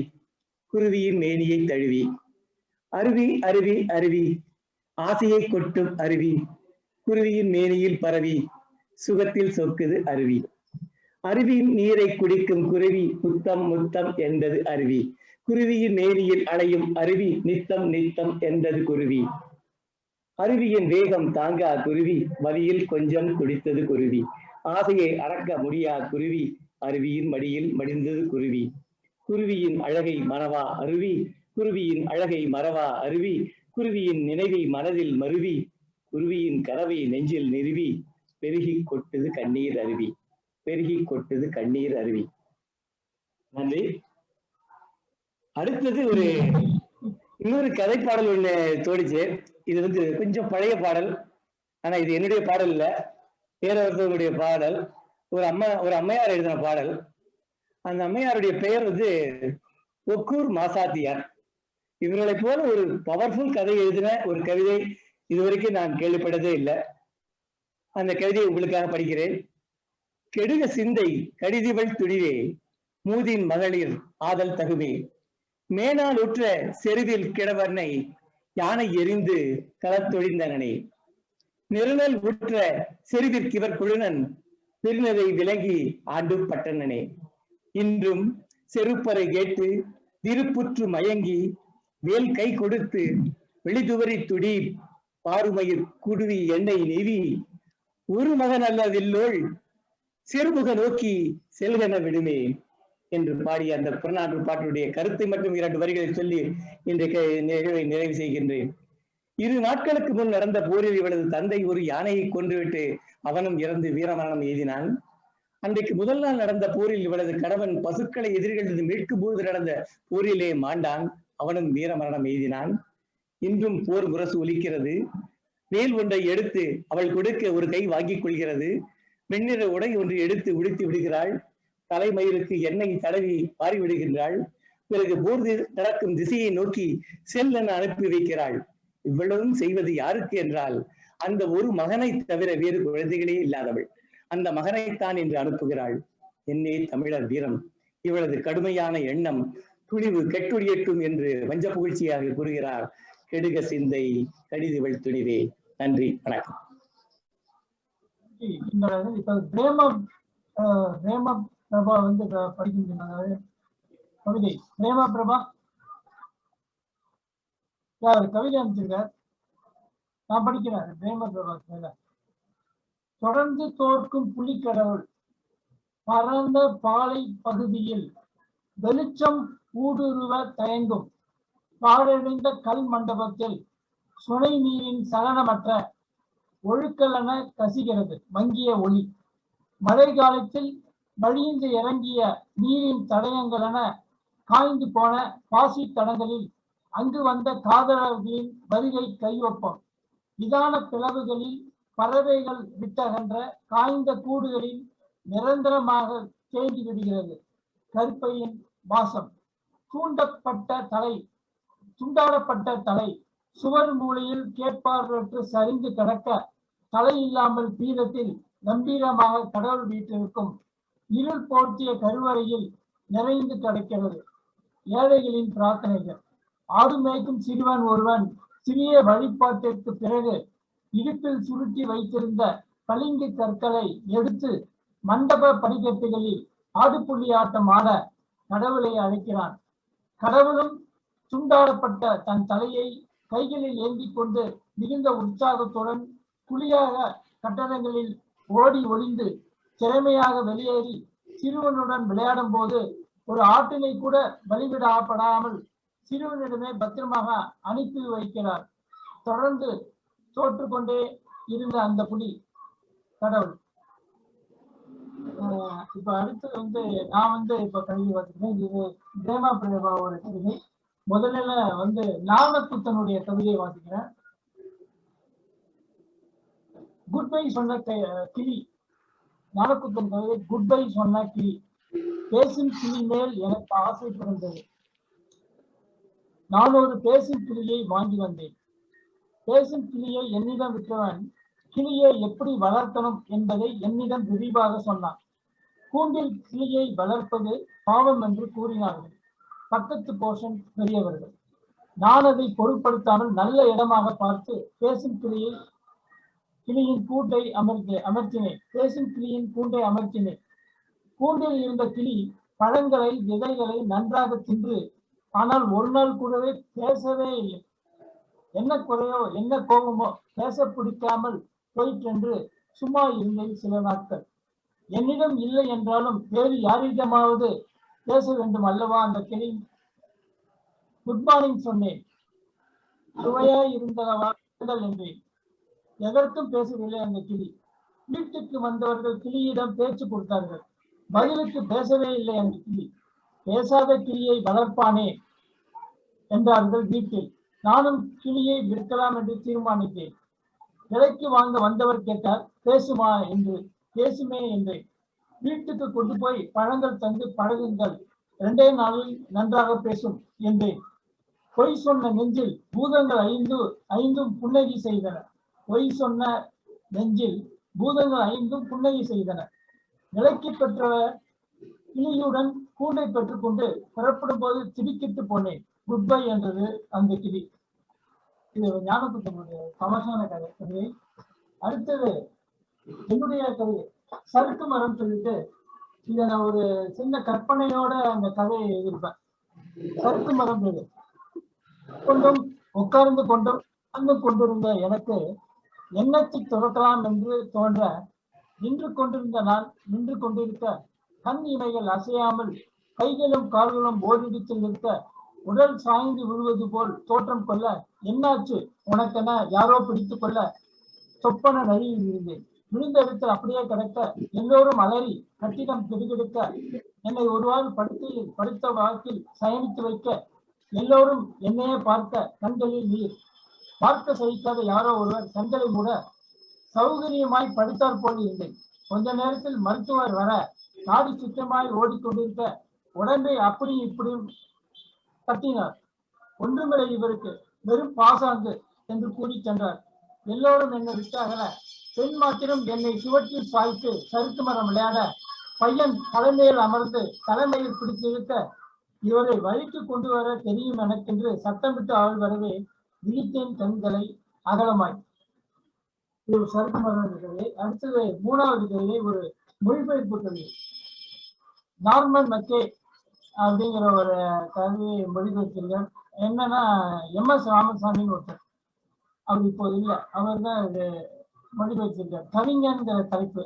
குருவியின் மேனியை தழுவி. அருவி அருவி அருவி ஆசையை கொட்டும் அருவி, குருவியின் மேனியில் பரவி சுகத்தில் சொக்குது அருவி. அருவியின் நீரை குடிக்கும் குருவி முத்தம் முத்தம் என்றது அருவி, குருவியின் மேனியில் அலையும் அருவி நித்தம் நித்தம் என்றது குருவி. அருவியின் வேகம் தாங்கா குருவி, வலியில் கொஞ்சம் குடித்தது குருவி. ஆசையை அடக்க முடியா குருவி, அருவியின் மடியில் மடிந்தது குருவி. குருவியின் அழகை மறவா அருவி, குருவியின் அழகை மறவா அருவி, குருவியின் நினைவை மனதில் மருவி, குருவியின் கனவை நெஞ்சில் நிறுவி, பெருகி கொட்டுது கண்ணீர் அருவி, பெருகி கொட்டுது கண்ணீர் அருவி. நன்றி. அடுத்தது ஒரு இன்னொரு கதை பாடல் ஒண்ணு தோடிச்சு. இது கொஞ்சம் பழைய பாடல், ஆனா இது என்னுடைய பாடல் இல்ல, வேற ஒருத்தவங்களுடைய பாடல். ஒரு அம்மையார் எழுதின பாடல். அந்த அம்மையாருடைய பெயர் ஒக்கூர் மாசாத்தியார். இவர்களை போல ஒரு பவர்ஃபுல் கதை எழுதின ஒரு கவிதை இதுவரைக்கும் நான் கேள்விப்பட்டதே இல்லை. அந்த கவிதையை உங்களுக்காக படிக்கிறேன். கெடுக சிந்தை கடிதிவள் துடிவே, மூதின் மகளிர் ஆதல் தகுவே, மேனால் உற்ற செருவில் கிழவர்னை யானை எரிந்து களத்தொழிந்தனே, நெருநல் உற்ற செருவிற்கிவர் குழுனன் பெருநரை விலகி ஆண்டு பட்டனனே, இன்றும் செருப்பறை கேட்டு விருப்புற்று மயங்கி வேல் கை கொடுத்து வெளிதுவரி துடி பாருமயிர் குடுவி எண்ணெய் நெவி, ஒரு மகன் அல்ல வில்லோள் சிறுமுக நோக்கி செல்கன விடுமே என்று பாடிய அந்த புறநானூறு பாட்டுடைய கருத்தை மட்டும் 2 வரிகளை சொல்லி இன்றைக்கு நிகழ்வை நிறைவு செய்கின்றேன். 2 நாட்களுக்கு முன் நடந்த போரில் இவளது தந்தை ஒரு யானையை கொன்றுவிட்டு அவனும் இறந்து வீரமரணம் எய்தினான். அன்றைக்கு முதல் நாள் நடந்த போரில் இவளது கணவன் பசுக்களை எதிரிகளது மீட்கும் போது நடந்த போரிலே மாண்டான், அவனும் வீரமரணம் எய்தினான். இன்றும் போர் முரசு ஒலிக்கிறது. வேல் ஒன்றை எடுத்து அவள் கொடுக்க ஒரு கை வாங்கிக் கொள்கிறது. வெண்ணிற உடை ஒன்று எடுத்து உடுத்தி விடுகிறாள். தலைமயிருக்கு எண்ணெய் தடவி பாரி விடுகின்றாள். பிறகு போர் நடக்கும் திசையை நோக்கி செல் என அனுப்பி வைக்கிறாள். இவ்வளவும் செய்வது யாருக்கு என்றால் அந்த ஒரு மகனை தவிர வேறு குழந்தைகளே இல்லாதவள் அந்த மகனைத்தான் என்று அனுப்புகிறாள். என்னே தமிழர் வீரம்! இவளது கடுமையான எண்ணம் துணிவு கெட்டுடியட்டும் என்று வஞ்ச புகழ்ச்சியாக கூறுகிறார். கெடுக சிந்தை கடிதுவள் துணிவே. நன்றி, வணக்கம். இப்ப பிரேம பிரபா வந்து படிக்கின்றாங்க கவிதை. பிரேம பிரபா கவிதை அமைச்சிருக்கார், நான் படிக்கிறேன். பிரேம பிரபா தொடர்ந்து தோற்கும் புலிக்கடவுள் பரந்த பாலை பகுதியில் வெளிச்சம் ஊடுருவ தயங்கும் பாழடைந்த கல் மண்டபத்தில் சுனை நீரின் சலனமற்ற ஒழுக்கலென கசிகிறது மங்கிய ஒளி. மழை காலத்தில் வழிந்து இறங்கிய நீரின் தடயங்களென காய்ந்து போன பாசி தடங்களில் அங்கு வந்த காதலர்களின் வருகை கையொப்பம். இதான பிளவுகளில் பறவைகள் விட்டகன்ற காய்ந்த கூடுகளில் நிரந்தரமாக தேங்கி விடுகிறது கருப்பையின் வாசம். துண்டாடப்பட்ட தலை சுவர் மூலையில் கேட்பார்களற்று சரிந்து கிடக்க தலை இல்லாமல் பீடத்தில் கம்பீரமாக கடவுள் வீட்டிற்கும் இருள் போர்த்திய கருவறையில் நிறைந்து கிடக்கிறது ஏழைகளின் பிரார்த்தனைகள். ஆடு மேய்க்கும் சிறுவன் ஒருவன் சிறிய வழிபாட்டிற்கு பிறகு இடுப்பில் சுருட்டி வைத்திருந்த பளிங்கு கற்களை எடுத்து மண்டப படிக்கட்டுகளில் ஆடுபுள்ளி ஆட்டம் ஆட கடவுளை அழைக்கிறான். கடவுளும் துண்டாடப்பட்ட தன் தலையை கைகளில் ஏந்தி கொண்டு மிகுந்த உற்சாகத்துடன் குழியாக கட்டடங்களில் ஓடி ஒளிந்து திறமையாக வெளியேறி சிறுவனுடன் விளையாடும் போது ஒரு ஆட்டினை கூட பலிவிடப்படாமல் சிறுவனிடமே பத்திரமாக அனுப்பி வைக்கிறார். தொடர்ந்து தோற்றுக்கொண்டே இருந்த அந்த புலி கடவுள். இப்ப அடுத்து வந்து நான் வந்து இப்ப கல்வி வாசிக்கிறேன். இது பிரேமா பிரபாவோட கவிதை. முதல்ல வந்து நாகக்குத்தனுடைய கவிதையை வாசிக்கிறேன். குட் பை சொன்ன கிளி. நாகக்குத்தன் கவிதை குட் பை சொன்ன கிளி. பேசும் கிளி மேல் எனக்கு ஆசை பிறந்தது. நான் ஒரு பேசும் கிளியை வாங்கி வந்தேன். பேசும் கிளியை என்னிடம் விற்றவன் கிளியை எப்படி வளர்க்கணும் என்பதை என்னிடம் விரிவாக சொன்னான். கூண்டில் கிளியை வளர்ப்பது பாவம் என்று கூறினார்கள் பக்கத்து போஷன் பெரியவர்கள். நான் அதை பொருட்படுத்தாமல் நல்ல இடமாக பார்த்து பேசும் கிளியின் கூட்டை அமர்த்தினேன். பேசும் கிளியின் கூண்டை அமர்த்தினேன். கூண்டில் இருந்த கிளி பழங்களை விதைகளை நன்றாக தின்று, ஆனால் ஒரு நாள் கூடவே பேசவே இல்லை. என்ன குறையோ என்ன கோபமோ பேச பிடிக்காமல் போயிற்றென்று சும்மா இருந்தேன் சில நாட்கள். என்னிடம் இல்லை என்றாலும் வேறு யாரிடமாவது பேச வேண்டும் அல்லவா அந்த கிளி. குட் மார்னிங் சொன்னேன். சுவையாய் இருந்தவா என்றேன். எதற்கும் பேசவில்லை அந்த கிளி. வீட்டுக்கு வந்தவர்கள் கிளியிடம் பேச்சு கொடுத்தார்கள். பதிலுக்கு பேசவே இல்லை அந்த கிளி. பேசாத கிளியை வளர்ப்பானே என்றார்கள் வீட்டில். நானும் கிளியை விற்கலாம் என்று தீர்மானித்தேன். விலைக்கு வாங்க வந்தவர் கேட்டார், பேசுமா என்று. பேசுமே என்றேன். வீட்டுக்கு கொண்டு போய் பழங்கள் தந்து பழகுங்கள், 2 நாளில் நன்றாக பேசும் என்றேன். பொய் சொன்ன நெஞ்சில் பூதங்கள் ஐந்தும் புன்னகை செய்தன. பொய் சொன்ன நெஞ்சில் பூதங்கள் 5 புன்னகை செய்தன. விலைக்கு பெற்றவர் கிளியுடன் கூண்டை பெற்றுக்கொண்டு புறப்படும் போது திடுக்கிட்டு போனேன். குட் பை என்றது அந்த கிளி. இது ஞானக்குத்தனுடைய சமசான கவிதை. அடுத்தது என்னுடைய கவிதை சறுக்கு மரம் சொல்லிட்டு இதை நான் ஒரு சின்ன கற்பனையோட அந்த கதையை எழுதியிருப்பேன். சறுக்கு மரம் கொண்டும் உட்கார்ந்து கொண்டும் கொண்டிருந்த எனக்கு எண்ணத்தை துறக்கலாம் என்று தோன்ற நின்று கொண்டிருந்த நான் நின்று கொண்டிருக்க கண் இமைகள் அசையாமல் கைகளும் கால்களும் ஓரிடத்து நிற்க உடல் சாய்ந்து விழுவது போல் தோற்றம் கொள்ள என்னாச்சு உனக்கென யாரோ பிடித்து கொள்ள சொப்பன நழுவி விழுந்தேன். விழுந்த இடத்தில் அப்படியே கிடக்க எல்லோரும் அலறி கட்டிடம் பிடிகெடுக்க என்னை ஒருவாறு படுத்த வாக்கில் சயனித்து வைக்க எல்லோரும் என்னையே பார்க்க கண்களில் நீர். பார்க்க சகிக்காத யாரோ ஒருவர் கண்களை மூட சௌகரியமாய் படித்தார் போல் இருந்தேன். கொஞ்ச நேரத்தில் மருத்துவர் வர நாடி சுத்தமாய் ஓடிக்கொண்டிருக்க உடம்பை அப்படி இப்படி தட்டினார். ஒன்றுமில்லை இவருக்கு, வெறும் பாசாங்கு என்று கூறி சென்றார். எல்லோரும் என்னை விட்டாகல. பெண் மாத்திரம் என்னை சுவற்றில் சாய்த்து சறுக்கு மரம் விளையாட பையன் தலைமையில் அமர்ந்து தலைமையில் பிடித்திருக்க இவரை வழிக்கு கொண்டு வர தெரியும் எனக்கென்று சத்தமிட்டு அவள் வரவே விழித்தேன் கண்களை அகலமாய். ஒரு சரக்கு மரண கவிதை. அடுத்தது 3வது கவிதை ஒரு மொழிபெயர்ப்பு கவிதை. நார்மன் மெக்கே அப்படிங்கிற ஒரு கவிதையை மொழிபெயர்த்திருக்கார். என்னன்னா MS ராமசாமின்னு ஒருத்தர், அவர் இப்போது இல்லை, அவர் தான் இது மொழிபெயர்த்திருக்கார். கவிஞன்கிற தலைப்பு.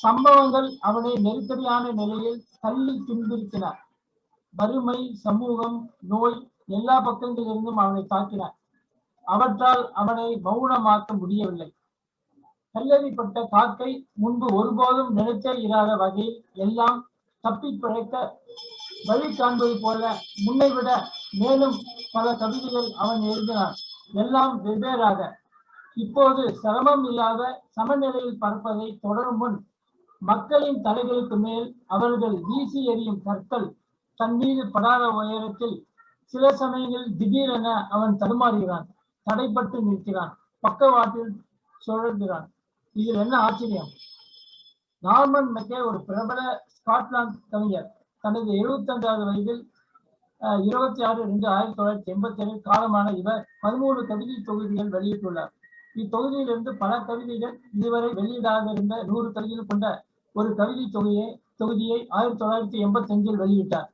சம்பவங்கள் அவனை நெருக்கடியான நிலையில் தள்ளி துன்புறுத்தினார். வறுமை, சமூகம், நோய் எல்லா பக்கங்களிலிருந்தும் அவனை தாக்கினார். அவற்றால் அவனை மௌனமாக்க முடியவில்லை. கல்லறிப்பட்ட காக்கை முன்பு ஒருபோதும் நினைத்தே இராத வகையில் எல்லாம் தப்பி பிழைக்க வழி காண்பது போல முன்னை விட மேலும் பல கவிதைகள் அவன் எழுதினான். எல்லாம் வெவ்வேறாக. இப்போது சிரமம் இல்லாத சமநிலையில் பறப்பதை தொடரும் முன் மக்களின் தலைகளுக்கு மேல் அவர்கள் வீசி எறியும் கற்கள் தன் மீது படாத உயரத்தில் சில சமயங்களில் திடீரென அவன் தடுமாறுகிறான், தடைப்பட்டு நிற்கிறான், பக்கவாட்டில் சுழல்கிறான். இதில் என்ன ஆச்சரியம்? நார்மன் மெக்கே ஒரு பிரபல ஸ்காட்லாந்து கவிஞர். தனது 75வது வயதில் 26/2/1987 காலமான இவர் 13 கவிதை தொகுதிகள் வெளியிட்டுள்ளார். இத்தொகுதியிலிருந்து பல கவிதைகள் இதுவரை வெளியிடாத இருந்த 100 கவிதைகள் கொண்ட ஒரு கவிதை தொகுதியை 1985 வெளியிட்டார்.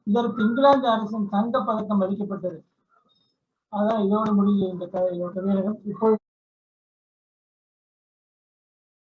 இதற்கு இங்கிலாந்து அரசின் தங்க பதக்கம் அளிக்கப்பட்டது. அதான் இதோடு முடிய இந்த கவியரங்கம். இப்போது